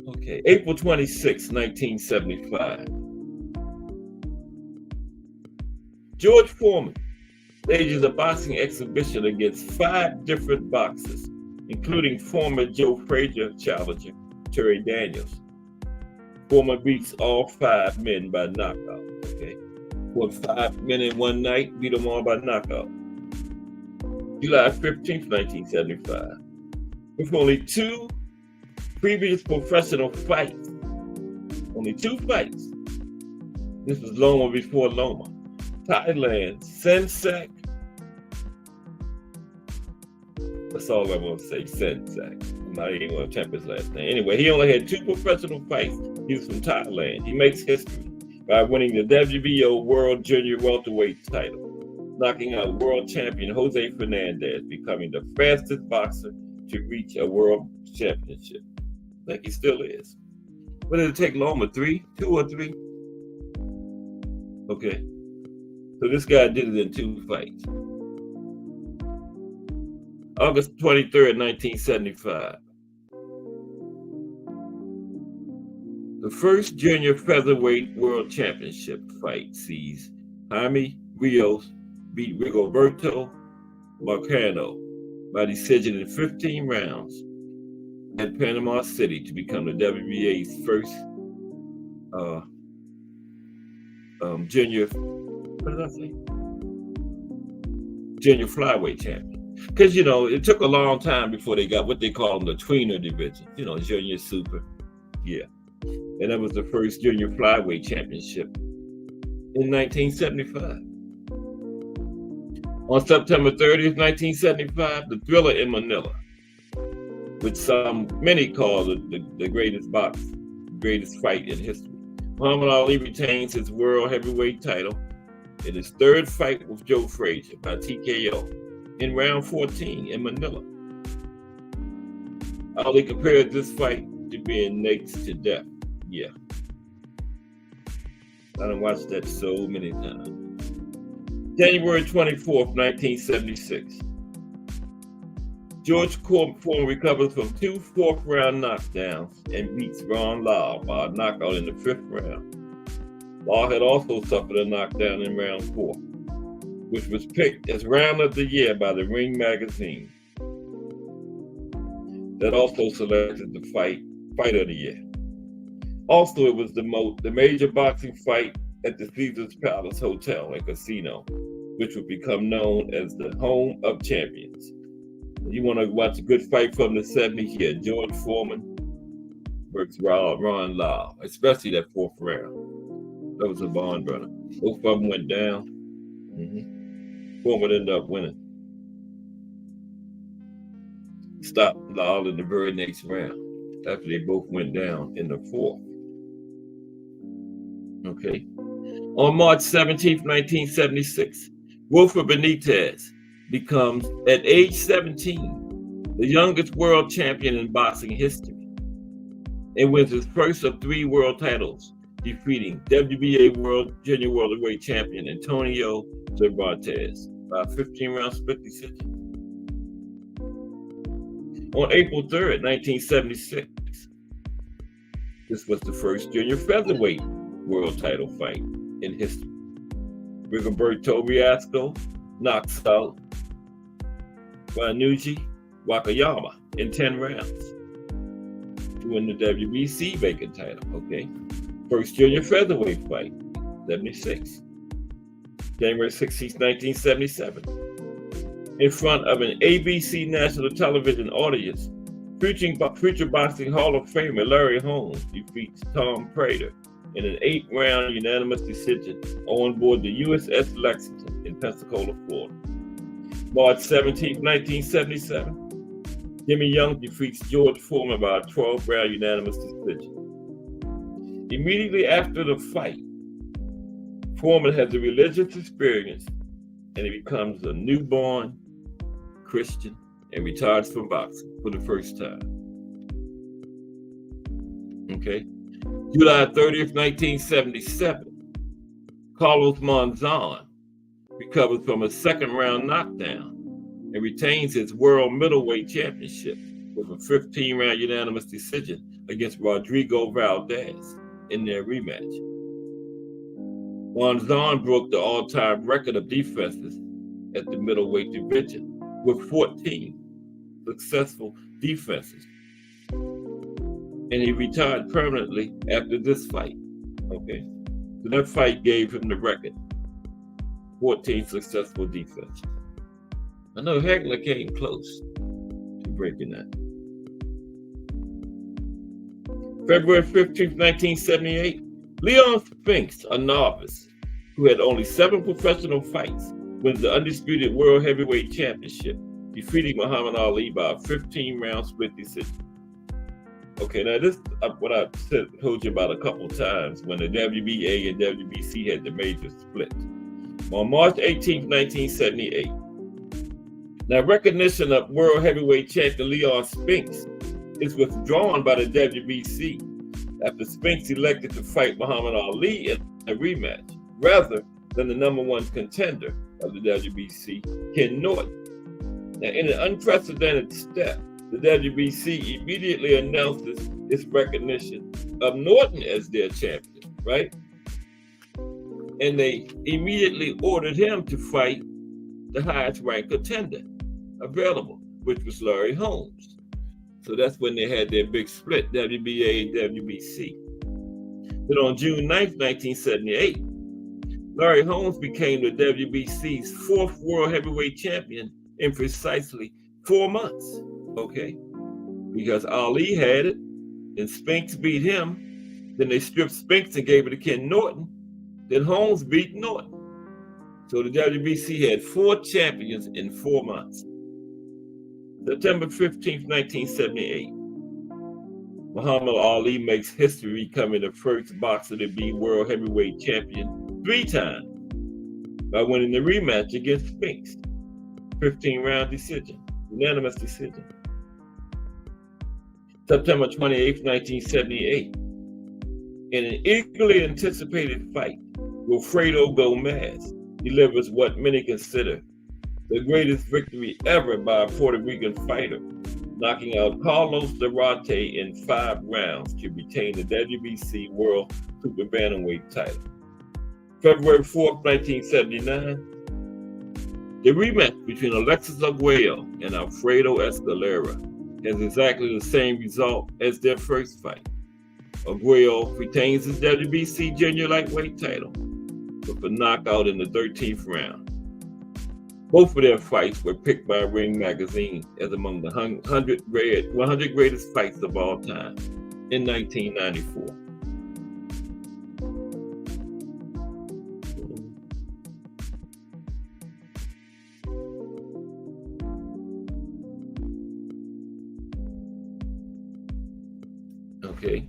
Okay, April 26, 1975. George Foreman stages a boxing exhibition against 5 different boxers, including former Joe Frazier challenger Terry Daniels. Foreman beats all 5 men by knockout. Okay, won 5 men in one night, beat them all by knockout. July 15th, 1975. With only 2 previous professional fights, only 2 fights. This was Loma before Loma. Thailand, Sensak. That's all I want to say, Sensak. I'm not even going to attempt his last name. Anyway, he only had 2 professional fights. He was from Thailand. He makes history by winning the WBO World Junior Welterweight title, knocking out world champion Jose Fernandez, becoming the fastest boxer to reach a world championship. I think he still is. What did it take Loma? 2 or 3? Okay. So this guy did it in 2 fights. August 23rd, 1975. The first junior featherweight world championship fight sees Jaime Rios beat Rigoberto Marcano by decision in 15 rounds at Panama City to become the WBA's first junior, what did I say? Junior flyweight champion. Because, it took a long time before they got what they call them the tweener division, junior super. Yeah. And that was the first junior flyweight championship in 1975. On September 30th, 1975, the Thriller in Manila, which many call the greatest fight in history. Muhammad Ali retains his world heavyweight title in his 3rd fight with Joe Frazier by TKO in round 14 in Manila. Ali compared this fight to being next to death. Yeah. I done watched that so many times. January 24th, 1976. George Foreman recovers from 2 fourth-round knockdowns and beats Ron Lyle by a knockout in the 5th round. Lyle had also suffered a knockdown in round 4, which was picked as round of the year by the Ring magazine. That also selected the fight of the year. Also, it was the major boxing fight at the Caesars Palace Hotel and Casino, which would become known as the Home of Champions. You want to watch a good fight from the 70s here, George Foreman versus Ron Lyle, especially that 4th round. That was a barn burner. Both of them went down. Foreman ended up winning. Stopped Lyle in the very next round. after they both went down in the fourth. Okay. On March 17th, 1976, Wilfred Benitez becomes, at age 17, the youngest world champion in boxing history and wins his first of 3 world titles, defeating WBA World Junior Welterweight Champion Antonio Cervantes by a 15-round split decision. On April 3rd, 1976, this was the first junior featherweight world title fight in history. Rigoberto Riasco knocks out Ryuji Wakayama in 10 rounds to win the WBC vacant title. Okay. First junior featherweight fight, 76. January 16, 1977. In front of an ABC national television audience, future boxing Hall of Famer Larry Holmes defeats Tom Prater in an 8-round unanimous decision on board the USS Lexington in Pensacola, Florida. March 17, 1977, Jimmy Young defeats George Foreman by a 12-round unanimous decision. Immediately after the fight, Foreman has a religious experience and he becomes a newborn Christian and retires from boxing for the first time. Okay. July 30th, 1977, Carlos Monzon recovers from a second-round knockdown and retains his world middleweight championship with a 15-round unanimous decision against Rodrigo Valdez in their rematch. Monzon broke the all-time record of defenses at the middleweight division with 14 successful defenses. And he retired permanently after this fight. Okay. So that fight gave him the record. 14 successful defenses. I know Hagler came close to breaking that. February 15th, 1978, Leon Spinks, a novice who had only 7 professional fights, wins the undisputed World Heavyweight Championship, defeating Muhammad Ali by a 15-round split decision. Okay, now this what I told you about a couple times when the WBA and WBC had the major split. On March 18, 1978, now recognition of World Heavyweight Champion Leon Spinks is withdrawn by the WBC after Spinks elected to fight Muhammad Ali in a rematch rather than the #1 contender of the WBC, Ken Norton. Now, in an unprecedented step, the WBC immediately announces its recognition of Norton as their champion, right? And they immediately ordered him to fight the highest ranked contender available, which was Larry Holmes. So that's when they had their big split, WBA and WBC. But on June 9th, 1978, Larry Holmes became the WBC's 4th World Heavyweight Champion in precisely 4 months. Okay, because Ali had it, and Spinks beat him. Then they stripped Spinks and gave it to Ken Norton. Then Holmes beat Norton. So the WBC had 4 champions in 4 months. September 15th, 1978, Muhammad Ali makes history, becoming the first boxer to be World Heavyweight Champion 3 times by winning the rematch against Spinks. 15-round decision, unanimous decision. September 28, 1978, in an eagerly anticipated fight, Wilfredo Gomez delivers what many consider the greatest victory ever by a Puerto Rican fighter, knocking out Carlos Zarate in 5 rounds to retain the WBC World Super Bantamweight title. February 4th, 1979, the rematch between Alexis Arguello and Alfredo Escalera has exactly the same result as their first fight. Arguello retains his WBC junior lightweight title with a knockout in the 13th round. Both of their fights were picked by Ring Magazine as among the 100 greatest fights of all time in 1994. Okay.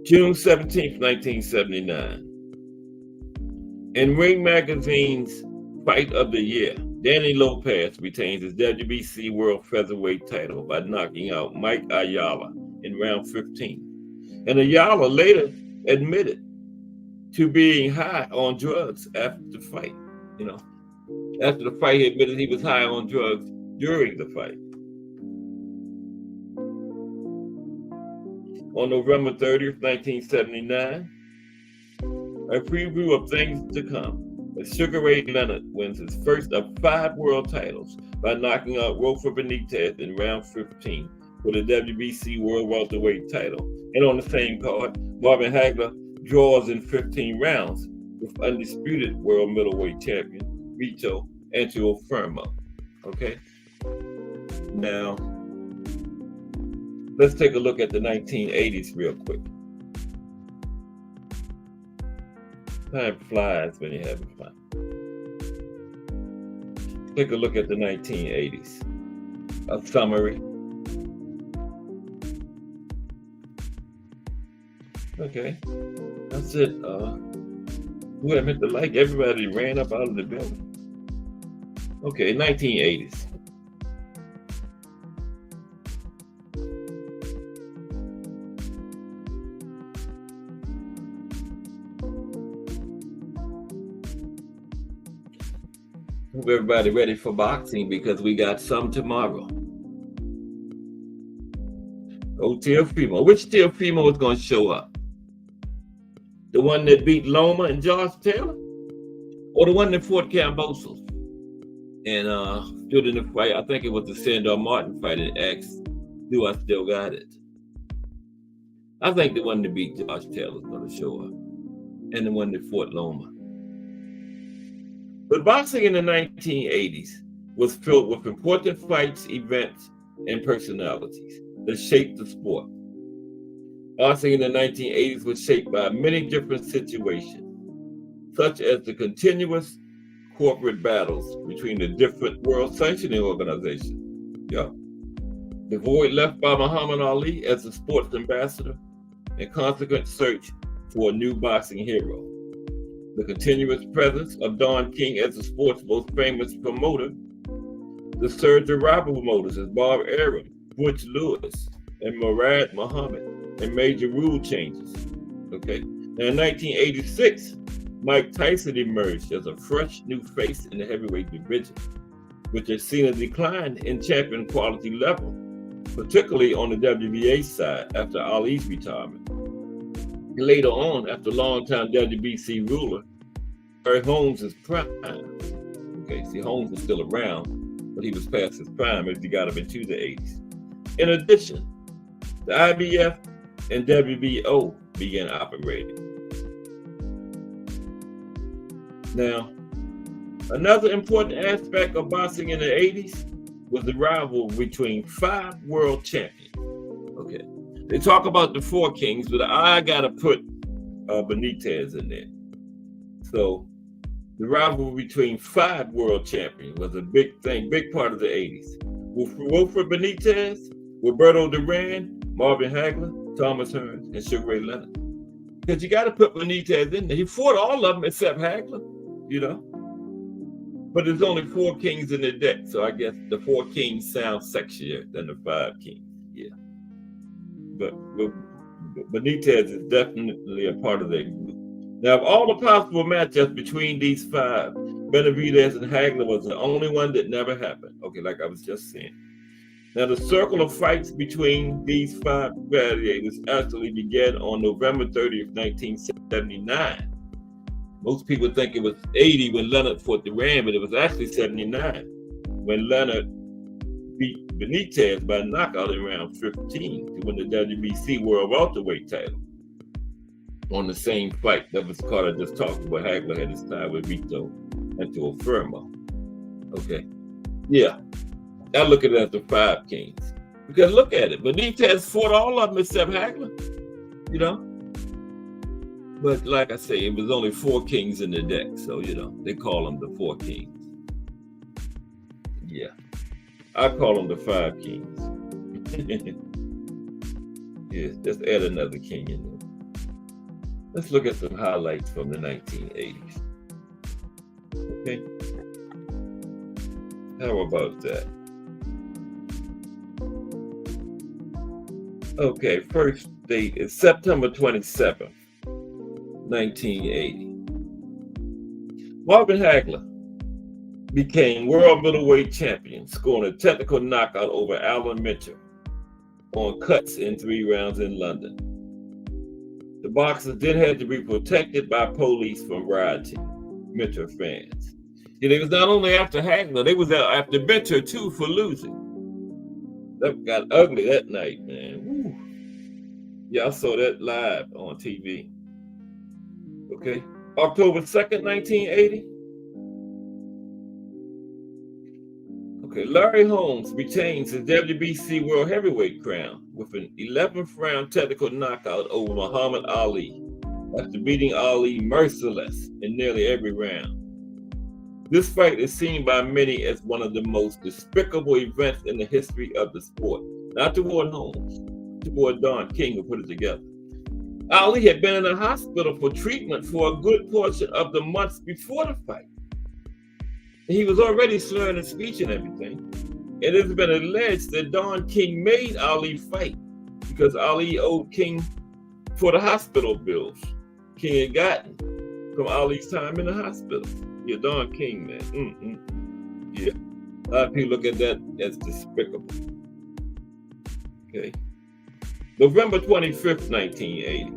June 17th, 1979. In Ring Magazine's Fight of the Year, Danny Lopez retains his WBC World Featherweight title by knocking out Mike Ayala in round 15. And Ayala later admitted to being high on drugs after the fight. After the fight, he admitted he was high on drugs during the fight. On November 30th, 1979, a preview of things to come as Sugar Ray Leonard wins his first of 5 world titles by knocking out Rafa Benitez in round 15 for the WBC World Welterweight title. And on the same card, Marvin Hagler draws in 15 rounds with undisputed world middleweight champion Vito Antuofermo. Okay? Now, let's take a look at the 1980s real quick. Time flies when you're having fun. Take a look at the 1980s. A summary. Okay, that's it. Who I meant to like? Everybody ran up out of the building. Okay, 1980s. Hope everybody ready for boxing because we got some tomorrow. Oh, Teofimo. Which Teofimo is going to show up? The one that beat Loma and Josh Taylor? Or the one that fought Cambosos and stood in the fight? I think it was the Sandor Martin fight and asked, do I still got it? I think the one that beat Josh Taylor is going to show up. And the one that fought Loma. But boxing in the 1980s was filled with important fights, events, and personalities that shaped the sport. Boxing in the 1980s was shaped by many different situations, such as the continuous corporate battles between the different world sanctioning organizations. The void left by Muhammad Ali as a sports ambassador and consequent search for a new boxing hero. The continuous presence of Don King as the sport's most famous promoter, the surge of rival promoters as Bob Arum, Butch Lewis, and Murad Muhammad, and major rule changes. Okay. Now in 1986, Mike Tyson emerged as a fresh new face in the heavyweight division, which has seen a decline in champion quality level, particularly on the WBA side after Ali's retirement. Later on, after longtime WBC ruler Barry Holmes' prime. Okay, see, Holmes was still around, but he was past his prime as he got him into the 80s. In addition, the IBF and WBO began operating. Now, another important aspect of boxing in the 80s was the rivalry between 5 world champions. Okay. They talk about the 4 kings, but I gotta put Benitez in there. So the rivalry between 5 world champions was a big thing, big part of the 80s. With Wilfred Benitez, Roberto Duran, Marvin Hagler, Thomas Hearns, and Sugar Ray Leonard. Because you gotta put Benitez in there. He fought all of them except Hagler, But there's only 4 kings in the deck, so I guess the 4 kings sound sexier than the 5 kings. Yeah. But Benitez is definitely a part of that group. Now, of all the possible matchups between these 5, Benavidez and Hagler was the only one that never happened. Okay, like I was just saying. Now, the circle of fights between these 5 gladiators actually began on November 30th, 1979. Most people think it was 80 when Leonard fought Duran, but it was actually 79 when Leonard beat Benitez by knockout in round 15 to win the WBC World Welterweight title. On the same fight that was Carter just talked about, Hagler had his tie with Vito Antuofermo. Okay, yeah, I look at it as the 5 kings because look at it, Benitez fought all of them except Hagler, But like I say, it was only 4 kings in the deck, so they call them the 4 kings. Yeah. I call them the five kings. Yes, let's add another king in there. Let's look at some highlights from the 1980s. Okay. How about that? Okay, first date is September 27th, 1980. Marvin Hagler became world middleweight champion, scoring a technical knockout over Alan Minter on cuts in 3 rounds in London. The boxers then had to be protected by police from rioting Minter fans. And it was not only after Hagler, they was after Minter too for losing. That got ugly that night, man. Woo. Yeah, I saw that live on TV. Okay. October 2nd, 1980. Okay, Larry Holmes retains his WBC World Heavyweight crown with an 11th round technical knockout over Muhammad Ali after beating Ali merciless in nearly every round. This fight is seen by many as one of the most despicable events in the history of the sport. Not toward Holmes, toward Don King, who put it together. Ali had been in the hospital for treatment for a good portion of the months before the fight. He was already slurring his speech and everything. It has been alleged that Don King made Ali fight because Ali owed King for the hospital bills King had gotten from Ali's time in the hospital. Yeah, Don King, man. Yeah, a lot of people look at that as despicable. Okay. November 25th, 1980.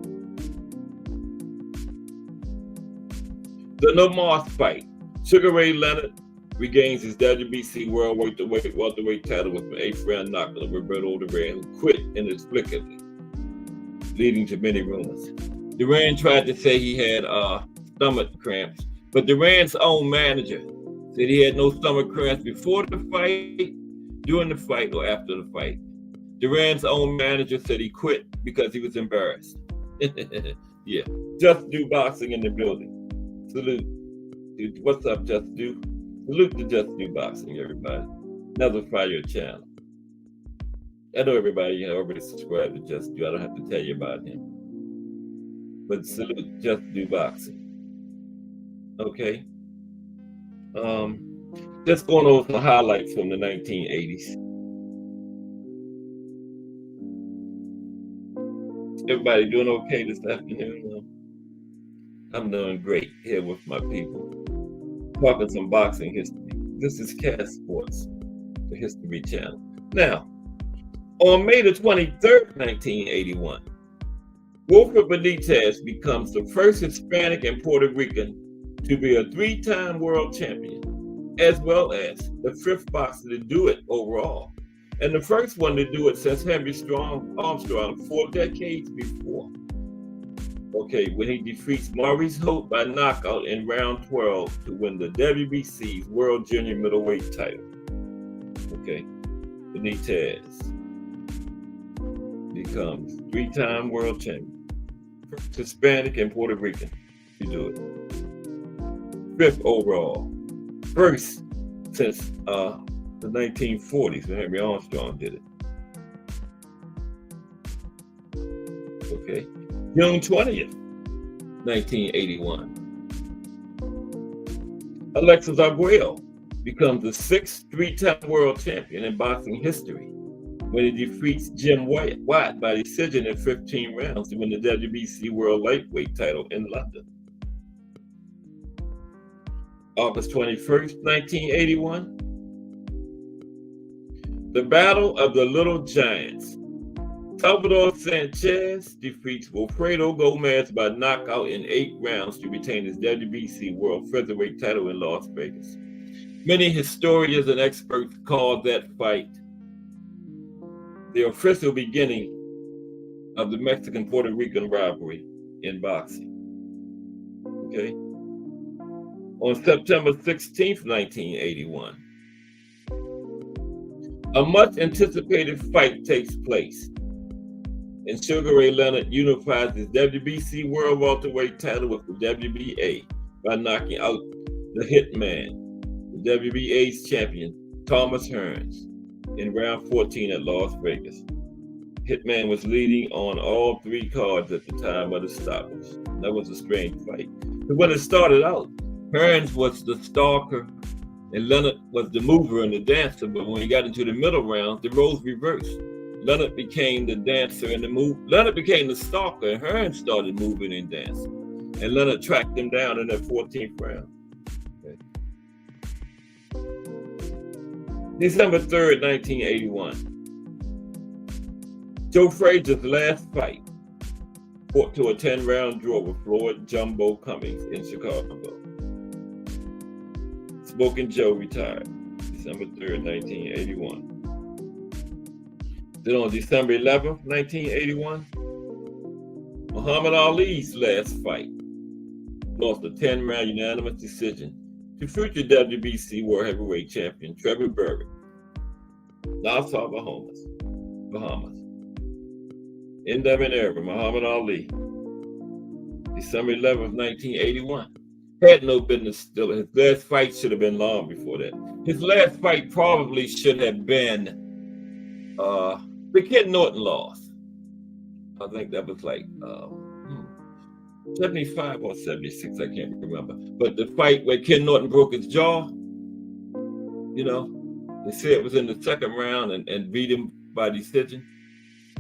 The No Moss fight. Sugar Ray Leonard regains his WBC World Welterweight title with an 8th round knockout of Roberto Duran, who quit inexplicably, leading to many rumors. Duran tried to say he had stomach cramps, but Duran's own manager said he had no stomach cramps before the fight, during the fight, or after the fight. Duran's own manager said he quit because he was embarrassed. Yeah, Just Do Boxing in the building. Salute. What's up, Just Do? Salute to Just Do Boxing, everybody. Another fire channel. I know everybody already subscribed to Just Do. I don't have to tell you about him. But salute Just Do Boxing. Okay. Just going over some highlights from the 1980s. Everybody doing okay this afternoon? I'm doing great here with my people. Talking some boxing history. This is Cast Sports, the History Channel. Now, on May the 23rd, 1981, Wilfred Benitez becomes the first Hispanic and Puerto Rican to be a 3-time world champion, as well as the 5th boxer to do it overall, and the first one to do it since Henry Armstrong 4 decades before. Okay, when he defeats Maurice Holt by knockout in round 12 to win the WBC's World Junior Middleweight title. Okay, Benitez becomes 3-time world champion, first Hispanic and Puerto Rican to do it. 5th overall, first since the 1940s when Henry Armstrong did it. Okay. June 20th, 1981. Alexis Arguello becomes the 6th 3-time world champion in boxing history when he defeats Jim Watt by decision in 15 rounds to win the WBC World Lightweight title in London. August 21st, 1981. The Battle of the Little Giants. Salvador Sanchez defeats Wilfredo Gomez by knockout in 8 rounds to retain his WBC World Featherweight title in Las Vegas. Many historians and experts call that fight the official beginning of the Mexican-Puerto Rican rivalry in boxing. Okay. On September 16th, 1981, a much anticipated fight takes place, and Sugar Ray Leonard unifies his WBC World Welterweight title with the WBA by knocking out the Hitman, the WBA's champion, Thomas Hearns, in round 14 at Las Vegas. Hitman was leading on all three cards at the time of the stoppage. That was a strange fight. But when it started out, Hearns was the stalker and Leonard was the mover and the dancer. But when he got into the middle round, the roles reversed. Leonard became the dancer and the move. Leonard became the stalker and Hearns started moving and dancing. And Leonard tracked him down in that 14th round. Okay. December 3rd, 1981. Joe Frazier's last fight fought to a 10-round draw with Floyd Jumbo Cummings in Chicago. Smoking Joe retired December 3rd, 1981. Then on December 11th, 1981, Muhammad Ali's last fight lost a 10-round unanimous decision to future WBC World Heavyweight Champion Trevor Burbick, Nassau, Bahamas. In Devon era, Muhammad Ali, December 11th, 1981. Had no business still. His last fight should have been long before that. His last fight probably should have been the Ken Norton lost. I think that was like 75 or 76, I can't remember. But the fight where Ken Norton broke his jaw, you know, they said it was in the second round and beat him by decision.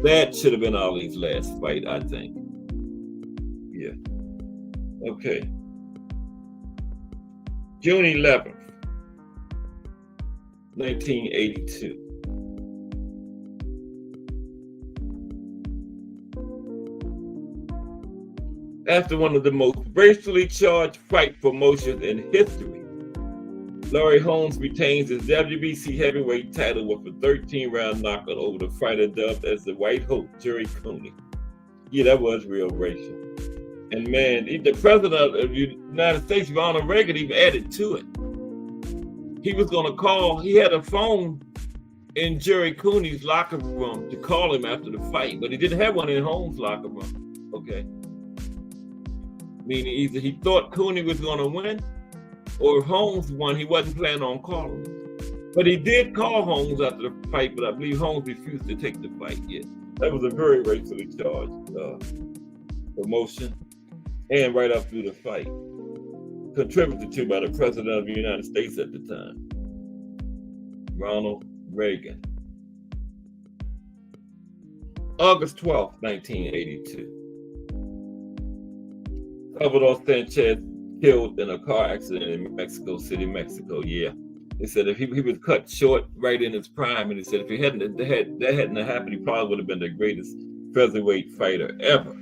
That should have been Ali's last fight, I think. Yeah. Okay. June 11th, 1982. After one of the most racially charged fight promotions in history, Larry Holmes retains his WBC heavyweight title with a 13-round knockout over the fighter dubbed as the White Hope, Jerry Cooney. Yeah, that was real racial. And man, the president of the United States, Ronald Reagan, even added to it. He was going to call, he had a phone in Jerry Cooney's locker room to call him after the fight, but he didn't have one in Holmes' locker room. Okay. Meaning either he thought Cooney was going to win, or if Holmes won, he wasn't planning on calling him. But he did call Holmes after the fight, but I believe Holmes refused to take the fight yet. That was a very racially charged promotion. And right up through the fight. Contributed to by the President of the United States at the time, Ronald Reagan. August 12th, 1982. Salvador Sanchez killed in a car accident in Mexico City, Mexico. Yeah. They said if he was cut short right in his prime, and he said if he hadn't happened, he probably would have been the greatest featherweight fighter ever.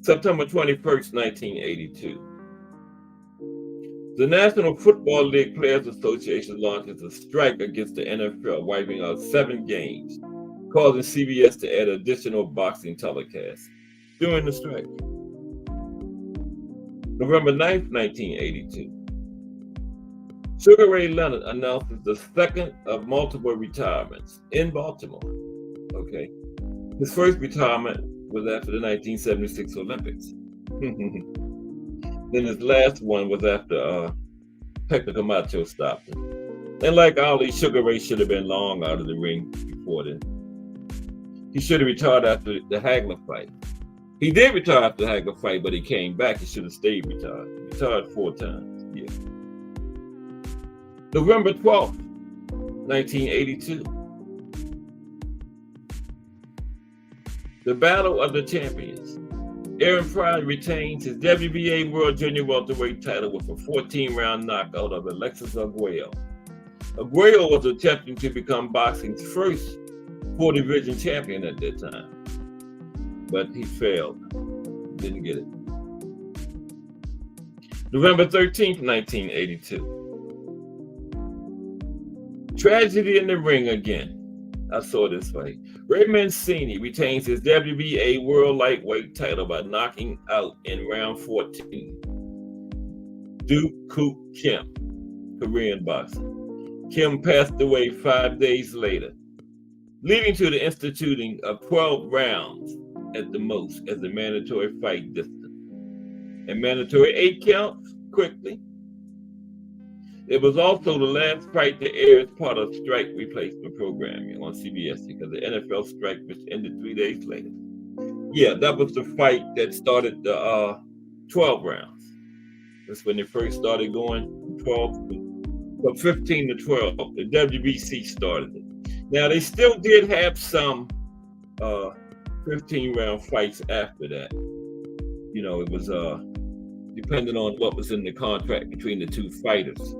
September 21st, 1982. The National Football League Players Association launches a strike against the NFL, wiping out 7 games, causing CBS to add additional boxing telecasts during the strike. November 9th, 1982. Sugar Ray Leonard announces the second of multiple retirements in Baltimore. Okay. His first retirement was after the 1976 Olympics. Then his last one was after Hector Camacho stopped him. And like Ali, Sugar Ray should have been long out of the ring before then. He should have retired after the Hagler fight. He did retire after the Hagler fight, but he came back. He should have stayed retired. He retired 4 times. Yeah. November 12th, 1982. The Battle of the Champions. Aaron Pryor retains his WBA World Junior Welterweight title with a 14-round knockout of Alexis Arguello. Arguello was attempting to become boxing's first 4-division champion at that time, but he failed. Didn't get it. November 13th, 1982. Tragedy in the ring again. I saw this fight. Ray Mancini retains his WBA World Lightweight title by knocking out in round 14 Duke Kook Kim, Korean boxer. Kim passed away 5 days later, leading to the instituting of 12 rounds at the most as the mandatory fight distance. And mandatory 8 counts quickly. It was also the last fight to air as part of strike replacement programming on CBS because the NFL strike, which ended 3 days later. Yeah, that was the fight that started the 12 rounds. That's when they first started going 12, from 15 to 12. The WBC started it. Now, they still did have some 15-round fights after that. You know, it was depending on what was in the contract between the two fighters.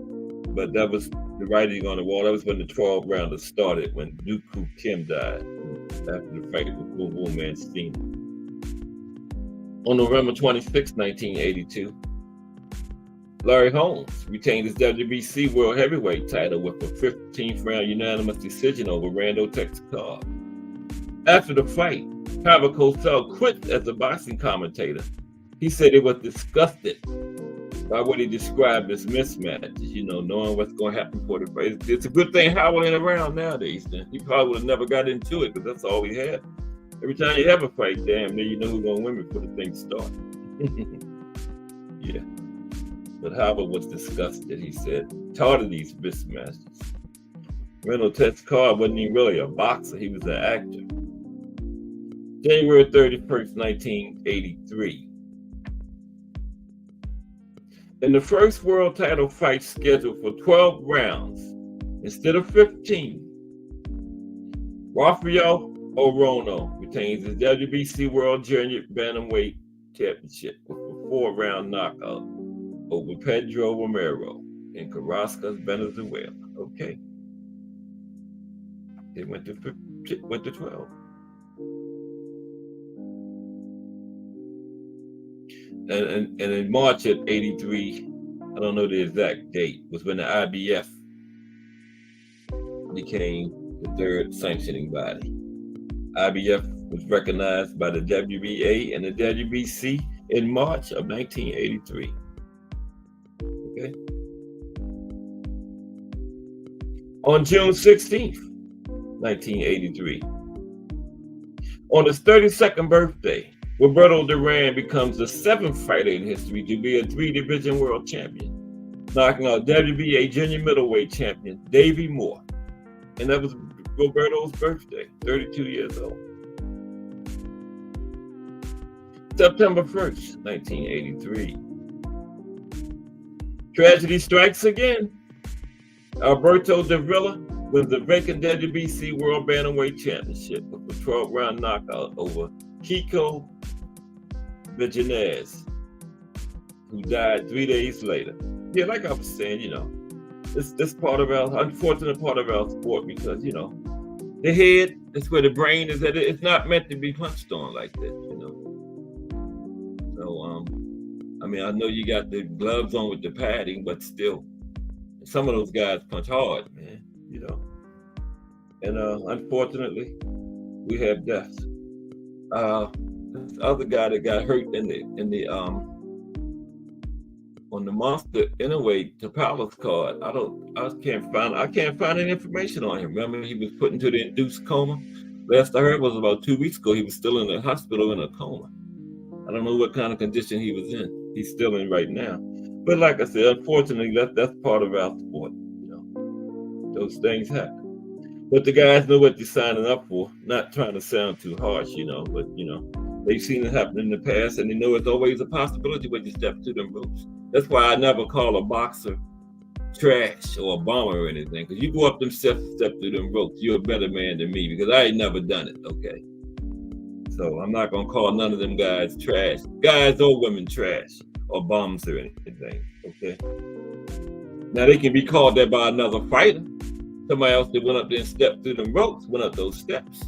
But that was the writing on the wall. That was when the 12-rounder started, when Dooku Kim died after the fight with Boom Boom Mancini. On November 26, 1982, Larry Holmes retained his WBC World Heavyweight title with a 15th round unanimous decision over Rando Texacar. After the fight, Robert Cosell quit as a boxing commentator. He said he was disgusted by what he described as mismatches, you know, knowing what's going to happen for the fight. It's a good thing Howell ain't around nowadays. Then he probably would have never got into it because that's all we had. Every time you have a fight, damn near you know who's going to win before the thing starts. Yeah. But Howell was disgusted, he said, tired of these mismatches. Rando Texacar wasn't even really a boxer, he was an actor. January 31st, 1983. In the first world title fight scheduled for 12 rounds instead of 15, Rafael Orono retains his WBC World Junior Bantamweight Championship with a 4-round knockout over Pedro Romero in Caracas, Venezuela. Okay. It went to 12. And in March of 83, I don't know the exact date, was when the IBF became the third sanctioning body. IBF was recognized by the WBA and the WBC in March of 1983. Okay. On June 16th, 1983, on his 32nd birthday, Roberto Duran becomes the 7th fighter in history to be a 3-division world champion, knocking out WBA junior middleweight champion Davey Moore. And that was Roberto's birthday, 32 years old. September 1st, 1983. Tragedy strikes again. Alberto Davila wins the vacant WBC World Bantamweight Championship with a 12-round knockout over Kiko Villanueva, who died 3 days later. Yeah, like I was saying, you know, this part of our unfortunate part of our sport, because you know, the head is where the brain is at. It's not meant to be punched on like this, you know. So I mean, I know you got the gloves on with the padding, but still, some of those guys punch hard, man, you know. And unfortunately, we have deaths. This other guy that got hurt on the Monster Innerweight Tapala's card. I can't find any information on him. Remember, he was put into the induced coma. Last I heard was about 2 weeks ago. He was still in the hospital in a coma. I don't know what kind of condition he was in. He's still in right now. But like I said, unfortunately, that's part of our sport. You know, those things happen. But the guys know what they're signing up for. Not trying to sound too harsh, you know, but you know, they've seen it happen in the past, and they know it's always a possibility when you step through them ropes. That's why I never call a boxer trash or a bomber or anything, because you go up them steps and step through them ropes, you're a better man than me, because I ain't never done it, okay? So I'm not going to call none of them guys trash. Guys or women trash or bums or anything, okay? Now, they can be called that by another fighter. Somebody else that went up there and stepped through them ropes, went up those steps.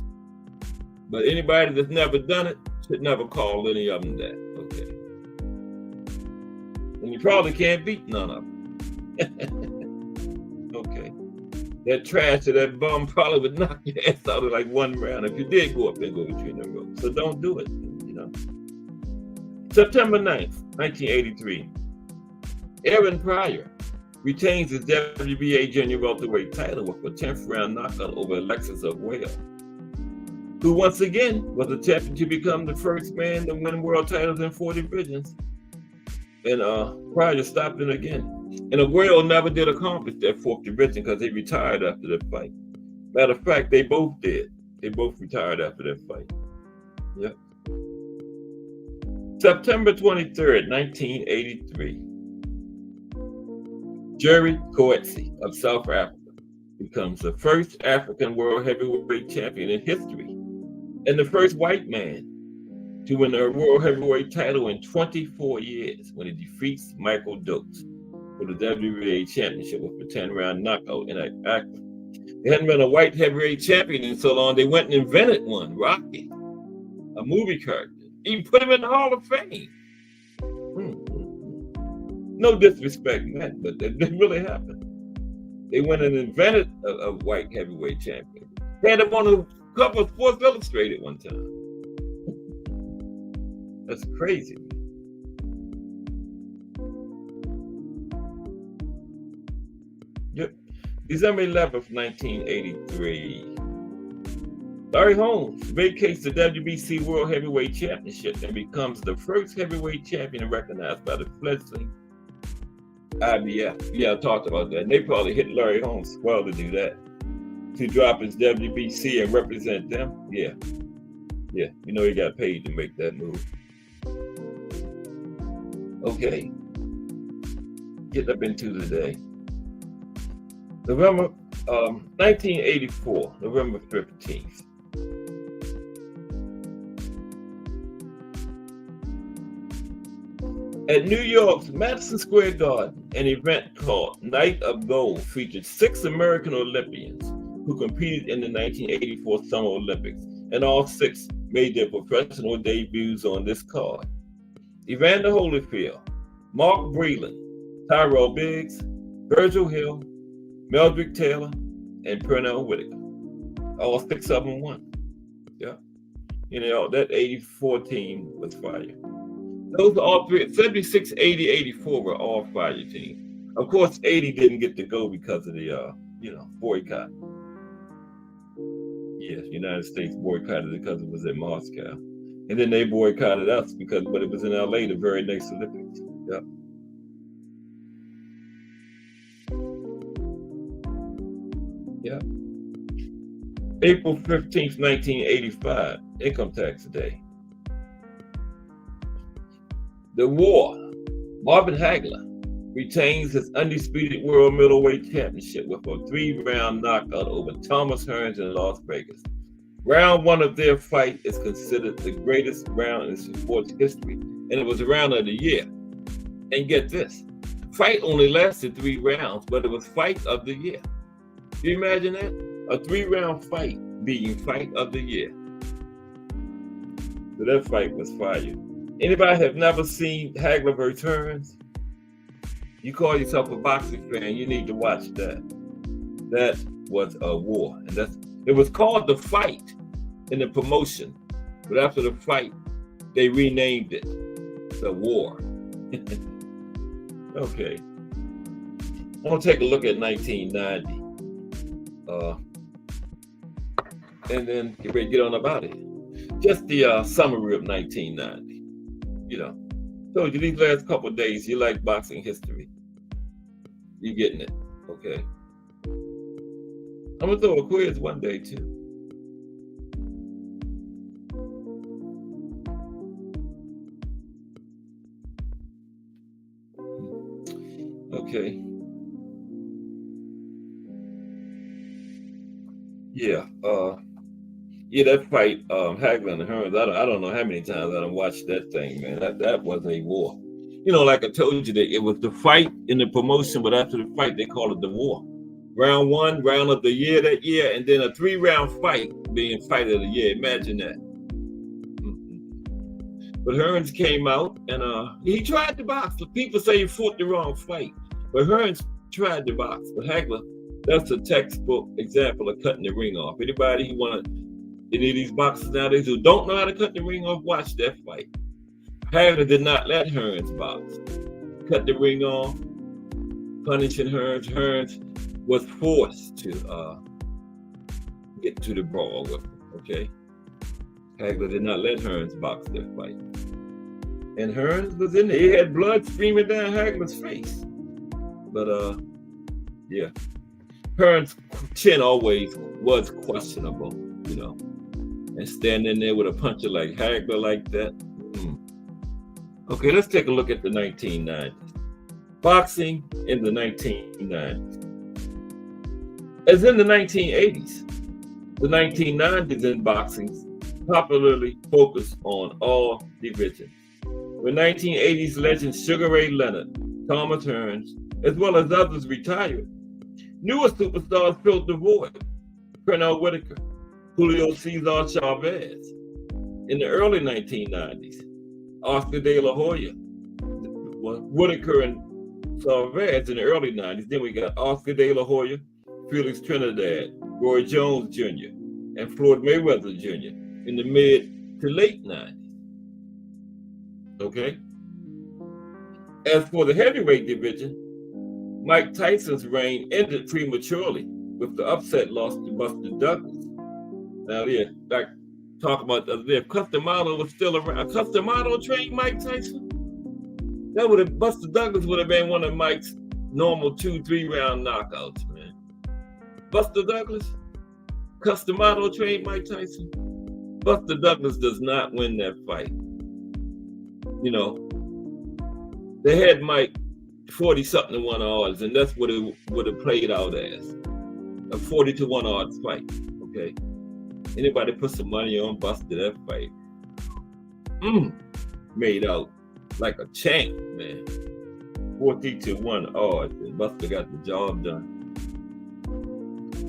But anybody that's never done it should never call any of them that, okay? And you probably can't beat none of them. Okay. That trash or that bum probably would knock your ass out in like 1 round if you did go up there and go between the ropes. So don't do it, you know. September 9th, 1983. Aaron Pryor retains his WBA junior welterweight title with a 10th round knockout over Alexis of Wales, who once again was attempting to become the first man to win world titles in 4 divisions. And Pryor stopped it again. And the world never did accomplish that fourth dimension because they retired after that fight. Matter of fact, they both did. They both retired after that fight. Yep. September 23rd, 1983. Jerry Coetzee of South Africa becomes the first African world heavyweight champion in history and the first white man to win a world heavyweight title in 24 years when he defeats Michael Dokes for the WBA championship with a 10-round knockout in Akron. There hadn't been a white heavyweight champion in so long, they went and invented one, Rocky, a movie character. Even put him in the Hall of Fame. No disrespect meant, but it really happened. They went and invented a white heavyweight champion. They had him on the cover of Sports Illustrated one time. That's crazy. Yep. December 11th, 1983. Larry Holmes vacates the WBC World Heavyweight Championship and becomes the first heavyweight champion recognized by the fledgling IBF. Yeah, I talked about that. And they probably hit Larry Holmes well to do that. To drop his WBC and represent them. Yeah. Yeah, you know he got paid to make that move. Okay. Get up into the day. November 1984, November 15th. At New York's Madison Square Garden, an event called Night of Gold featured 6 American Olympians who competed in the 1984 Summer Olympics, and all 6 made their professional debuts on this card. Evander Holyfield, Mark Breland, Tyrell Biggs, Virgil Hill, Meldrick Taylor, and Pernell Whitaker. All 6 of them won. Yeah. You know, that 84 team was fire. Those are all 3, 76, 80, 84 were all fire teams. Of course, 80 didn't get to go because of the, boycott. Yes, United States boycotted it because it was in Moscow. And then they boycotted us but it was in LA the very next Olympics. Yep. Yeah. April 15th, 1985, Income Tax Day. The War. Marvin Hagler retains his undisputed world middleweight championship with a 3-round knockout over Thomas Hearns in Las Vegas. Round 1 of their fight is considered the greatest round in sports history, and it was a round of the year. And get this, fight only lasted 3 rounds, but it was fight of the year. Can you imagine that? A 3-round fight being fight of the year. So that fight was fire. Anybody have never seen Hagler vs. Hearns? You call yourself a boxing fan, you need to watch that. That was a war. And it was called The Fight in the promotion. But after the fight, they renamed it The War. Okay. I'm going to take a look at 1990. And then get on about it. Just the summary of 1990. Told you these last couple of days, you like boxing history. You're getting it, okay? I'm gonna throw a quiz one day too. Okay. Yeah, that fight, Hagler and Hearns, I don't know how many times I done watched that thing, man. That was a war. Like I told you, that it was the fight in the promotion, but after the fight, they called it the war. Round 1, round of the year that year, and then a 3-round fight being fight of the year. Imagine that. But Hearns came out and he tried to box. People say he fought the wrong fight, but Hearns tried to box. But Hagler, that's a textbook example of cutting the ring off. Anybody who any of these boxers nowadays who don't know how to cut the ring off, watch that fight. Hagler did not let Hearns box. Cut the ring off, punishing Hearns. Hearns was forced to get to the brawl with him, okay? Hagler did not let Hearns box that fight. And Hearns was in there. He had blood streaming down Hagler's face. But yeah, Hearn's chin always was questionable, and standing there with a puncher like Hagler like that. Okay, let's take a look at the 1990s. Boxing in the 1990s. As in the 1980s, the 1990s in boxing popularly focused on all divisions. When 1980s legends Sugar Ray Leonard, Thomas Hearns, as well as others retired, newer superstars filled the void. Pernell Whitaker, Julio Cesar Chavez. In the early 1990s, Oscar De La Hoya, Whitaker and Chavez in the early 90s. Then we got Oscar De La Hoya, Felix Trinidad, Roy Jones Jr., and Floyd Mayweather Jr. in the mid to late 90s. Okay? As for the heavyweight division, Mike Tyson's reign ended prematurely with the upset loss to Buster Douglas. Now, yeah, like talking about the other day, if Customato was still around, Customato trained Mike Tyson, that would have, Buster Douglas would have been one of Mike's normal 2-3 round knockouts, man. Buster Douglas, Customato trained Mike Tyson. Buster Douglas does not win that fight. They had Mike 40-something to 1 odds, and that's what it would have played out as. A 40 to 1 odds fight. Okay. Anybody put some money on Buster that fight? Made out like a champ, man. 40 to 1 odds, and Buster got the job done.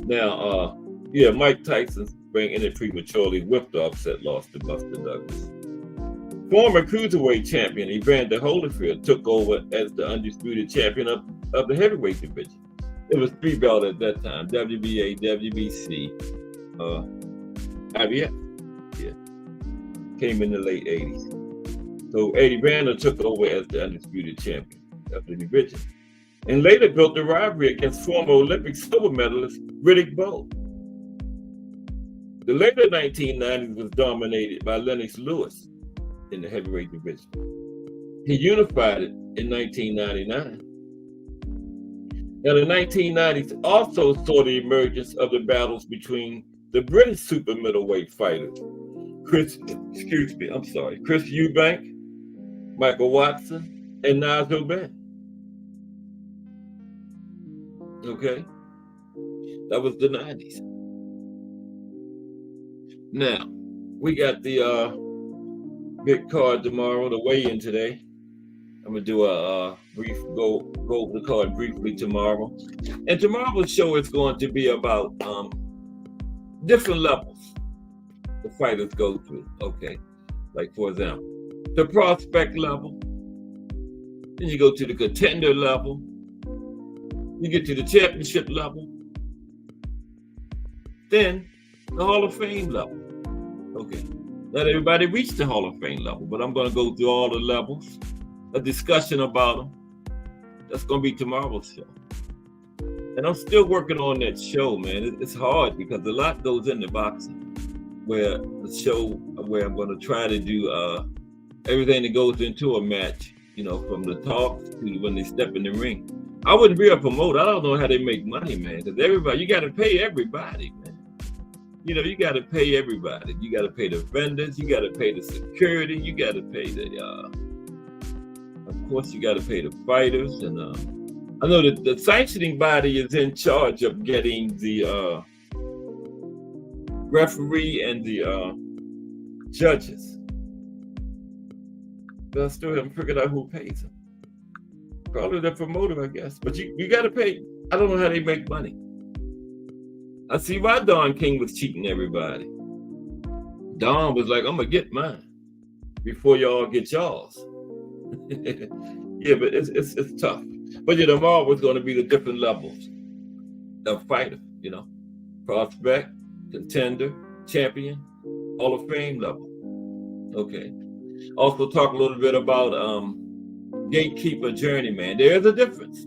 Now, Mike Tyson's reign ended prematurely with the upset loss to Buster Douglas. Former cruiserweight champion Evander Holyfield took over as the undisputed champion of the heavyweight division. It was 3 belt at that time: WBA, WBC, IBF. Yeah, came in the late 80s. So Evander took over as the undisputed champion of the division, and later built a rivalry against former Olympic silver medalist Riddick Bowe. The later 1990s was dominated by Lennox Lewis in the heavyweight division. He unified it in 1999. Now, the 1990s also saw the emergence of the battles between the British super middleweight fighters, Chris Eubank, Michael Watson, and Nigel Benn. Okay, that was the 90s. Now, we got the big card tomorrow, the weigh-in today. I'm gonna do a brief go over the card briefly tomorrow. And tomorrow's show is going to be about different levels the fighters go through. Okay, like for example, the prospect level. Then you go to the contender level. You get to the championship level. Then the Hall of Fame level. Okay. Not everybody reached the Hall of Fame level, but I'm going to go through all the levels, a discussion about them. That's going to be tomorrow's show. And I'm still working on that show, man. It's hard because a lot goes into boxing, where the show, where I'm going to try to do everything that goes into a match, from the talk to when they step in the ring. I wouldn't be a promoter. I don't know how they make money, man, because everybody, you got to pay everybody, man. You got to pay everybody. You got to pay the vendors. You got to pay the security. You got to pay of course, you got to pay the fighters. And I know that the sanctioning body is in charge of getting the referee and the judges. But I still haven't figured out who pays them. Probably the promoter, I guess. But you got to pay. I don't know how they make money. I see why Don King was cheating everybody. Don was like, I'm going to get mine before y'all get y'all's. Yeah, but it's tough. But tomorrow was going to be the different levels of fighter, prospect, contender, champion, Hall of Fame level. Okay. Also talk a little bit about gatekeeper, journeyman. There is a difference.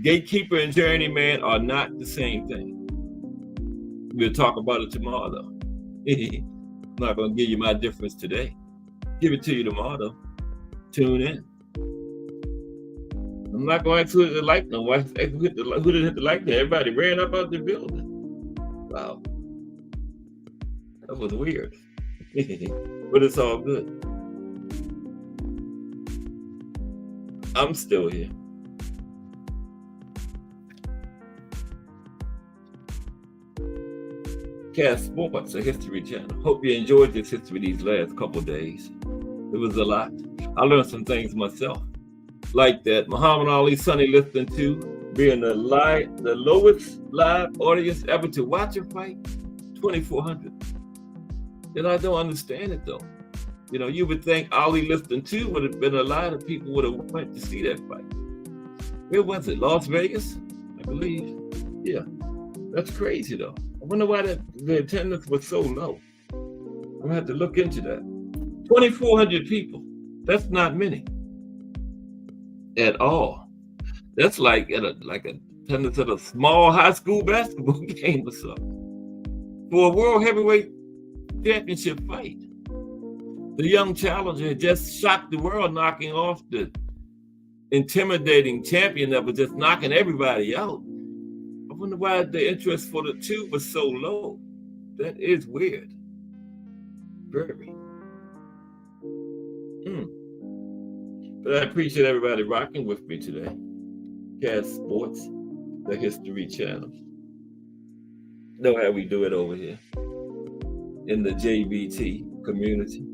Gatekeeper and journeyman are not the same thing. We'll talk about it tomorrow, though. I'm not going to give you my difference today. Give it to you tomorrow, though. Tune in. I'm not going to ask who hit the light no more. Who didn't hit the light there? Everybody ran up out the building. Wow. That was weird. But it's all good. I'm still here. Cast Sports, a history channel. Hope you enjoyed this history these last couple of days. It was a lot. I learned some things myself. Like that Muhammad Ali Sonny Liston 2 being the lowest live audience ever to watch a fight, 2,400. And I don't understand it though. You know, you would think Ali Liston 2 would have been a lot of people would have went to see that fight. Where was it? Las Vegas, I believe. Yeah, that's crazy though. I wonder why the attendance was so low. I'm gonna have to look into that. 2,400 people. That's not many at all. That's like attendance at a small high school basketball game or something. For a world heavyweight championship fight, the young challenger had just shocked the world, knocking off the intimidating champion that was just knocking everybody out. I wonder why the interest for the two was so low. That is weird. Very. But I appreciate everybody rocking with me today. Cast Sports, the History Channel. Know how we do it over here in the JVT community.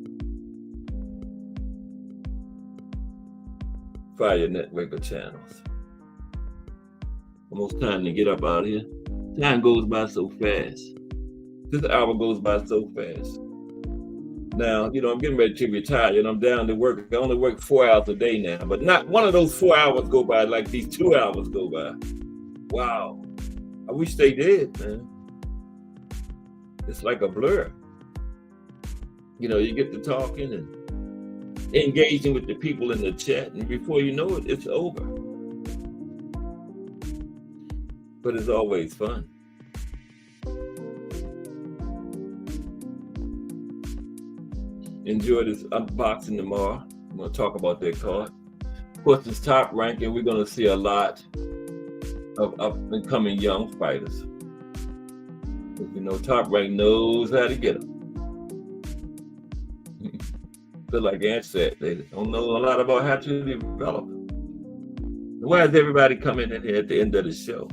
Fire network of channels. Almost time to get up out of here. Time goes by so fast. This hour goes by so fast. Now, you know, I'm getting ready to retire and I'm down to work. I only work 4 hours a day now, but not one of those 4 hours go by like these 2 hours go by. Wow. I wish they did, man. It's like a blur. You know, you get to talking and engaging with the people in the chat, and before you know it, it's over. But it's always fun. Enjoy this unboxing tomorrow. I'm going to talk about that card. Of course, it's Top Rank, and we're going to see a lot of up-and-coming young fighters. You know, Top Rank knows how to get them. Feel like Ant said, they don't know a lot about how to develop. Why is everybody coming in here at the end of the show?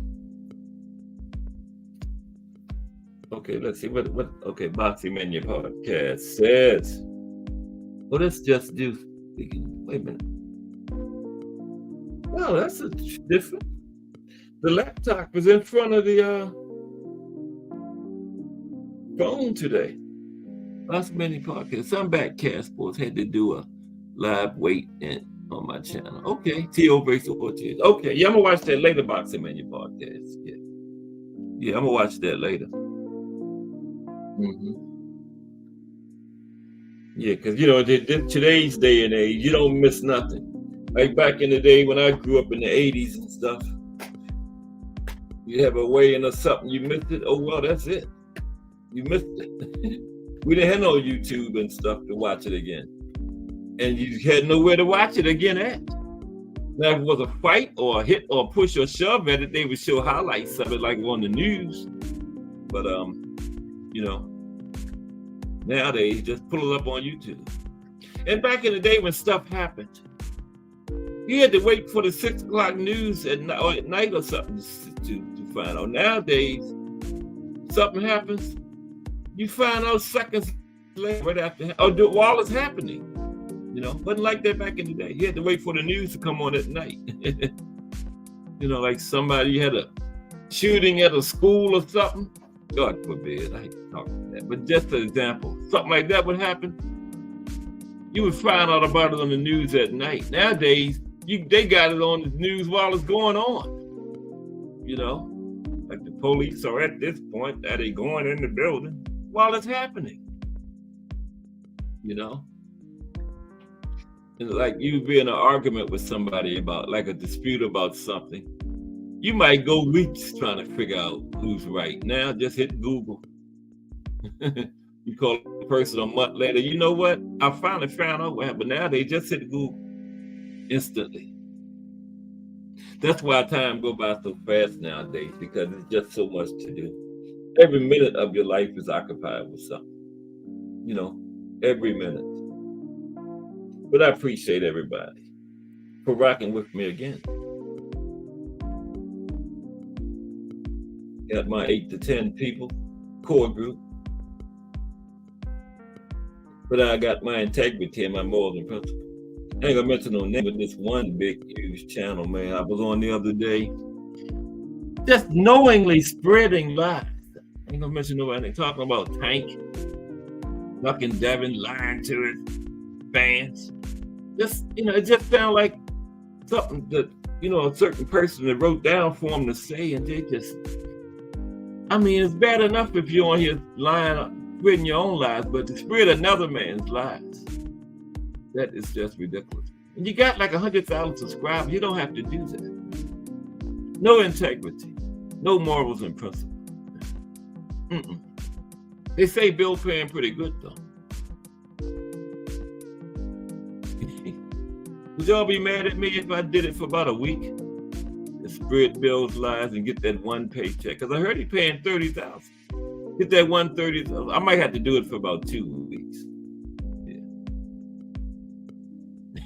Okay, let's see what okay, Boxing Mania podcast says. Well, let's just do, wait a minute. Well, that's different. The laptop was in front of the phone today. Boxing Mania podcast. I'm back, Cast Sports. Had to do a live weight in on my channel. Okay, T.O. Brace Ortiz. Okay, yeah, I'm gonna watch that later, Boxing Mania podcast. Yeah, I'm gonna watch that later. Yeah, because you know, today's day and age, you don't miss nothing. Like back in the day when I grew up in the 80s and stuff, you have a weigh-in or something, you missed it. Oh well, that's it. You missed it. We didn't have no YouTube and stuff to watch it again, and you had nowhere to watch it again at. Now, if it was a fight or a hit or a push or shove at it, they would show highlights of it like on the news. But you know, nowadays just pull it up on YouTube. And back in the day when stuff happened, you had to wait for the 6 o'clock news at night or something to find out. Nowadays, something happens, you find out seconds later, right after, while it's happening. You know, wasn't like that back in the day. You had to wait for the news to come on at night. You know, like somebody had a shooting at a school or something. God forbid, I hate to talk about that. But just an example, something like that would happen. You would find out about it on the news at night. Nowadays, they got it on the news while it's going on. You know, like the police are at this point, that they going in the building while it's happening. You know? And like you be in an argument with somebody about, like a dispute about something. You might go weeks trying to figure out who's right. Now just hit Google. You call a person a month later, you know what? I finally found out what happened. Now they just hit Google instantly. That's why time go by so fast nowadays, because it's just so much to do. Every minute of your life is occupied with something, every minute. But I appreciate everybody for rocking with me again. Got my 8 to 10 people, core group. But I got my integrity and my morals and principles. I ain't gonna mention no name, but this one big, huge channel, man, I was on the other day, just knowingly spreading lies. I ain't gonna mention nobody talking about Tank, fucking Devin lying to his fans. Just, it just sounded like something that, a certain person that wrote down for him to say, and they just, it's bad enough if you're on here lying, spreading your own lies, but to spread another man's lies, that is just ridiculous. And you got like 100,000 subscribers. You don't have to do that. No integrity, no morals and principles. They say Bill paying pretty good though. Would y'all be mad at me if I did it for about a week? To spread Bill's lies and get that one paycheck? Because I heard he paying $30,000. Get that one $30,000. I might have to do it for about 2 weeks.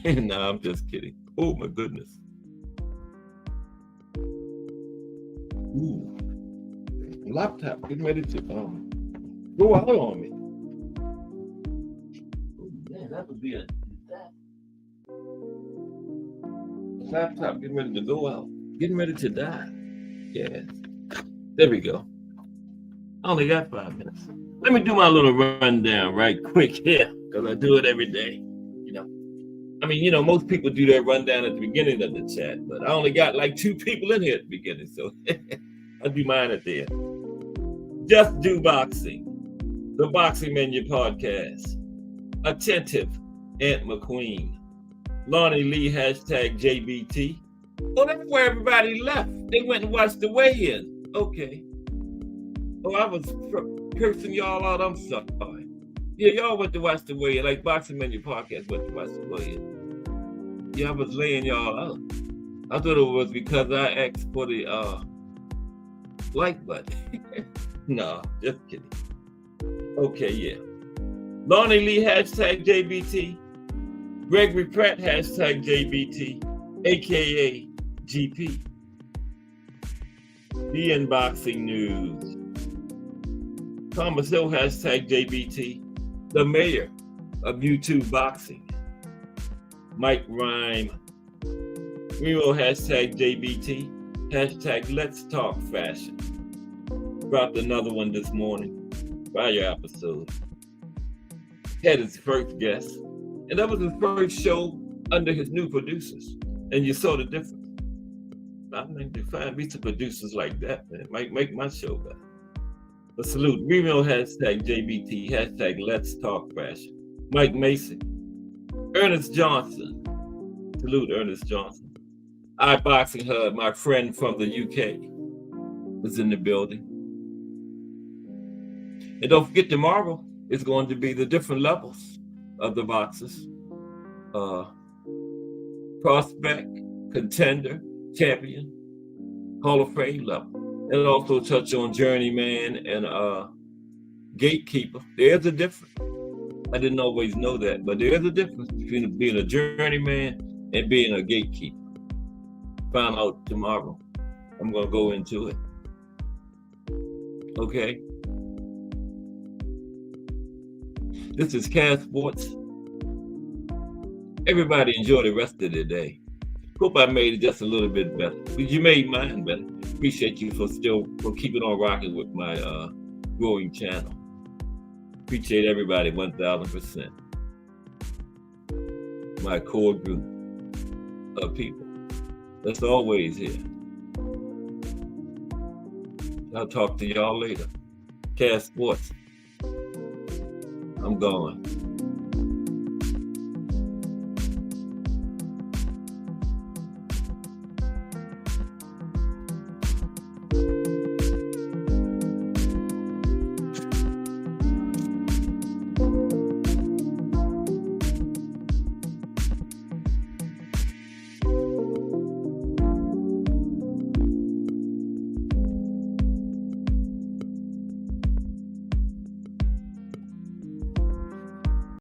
Yeah. No, I'm just kidding. Oh my goodness. Ooh. Laptop getting ready to go out on me. Oh, man, that would be a disaster. Laptop getting ready to go out. Getting ready to die. Yeah. There we go. I only got 5 minutes. Let me do my little rundown right quick here, because I do it every day. Most people do their rundown at the beginning of the chat, but I only got like 2 people in here at the beginning, so I'll do mine at the end. Just Do Boxing, the Boxing Menu Podcast. Attentive Aunt McQueen. Lonnie Lee, #JBT. Oh, that's where everybody left. They went and watched the weigh-in. Okay. Oh, I was cursing y'all out. I'm sorry. Yeah, y'all went to watch the weigh-in, like Boxing Menu Podcast went to watch the weigh-in. Yeah, I was laying y'all out. I thought it was because I asked for the like button. No, just kidding. Okay, yeah. Lonnie Lee, #JBT. Gregory Pratt, #JBT, aka GP. The Unboxing News. Thomas Hill, #JBT. The mayor of YouTube Boxing. Mike Rhyme. Remo, #JBT. #Let's Talk Fashion. Dropped another one this morning. Fire episode. Had his first guest. And that was his first show under his new producers. And you saw the difference. I mean, to find me some producers like that, man, it might make my show better. But salute. Remo, #JBT. Let's Talk Fashion. Mike Mason. Ernest Johnson. Salute, Ernest Johnson. iBoxing Hub, my friend from the UK, was in the building. And don't forget, tomorrow is going to be the different levels of the boxers. Prospect, contender, champion, Hall of Fame level. And also touch on journeyman and gatekeeper. There's a difference. I didn't always know that, but there is a difference between being a journeyman and being a gatekeeper. Find out tomorrow. I'm going to go into it. Okay. This is Cass Sports. Everybody enjoy the rest of the day. Hope I made it just a little bit better. But you made mine better. Appreciate you for keeping on rocking with my growing channel. Appreciate everybody 1,000%. My core group of people. That's always here. I'll talk to y'all later. Cass Sports. I'm gone.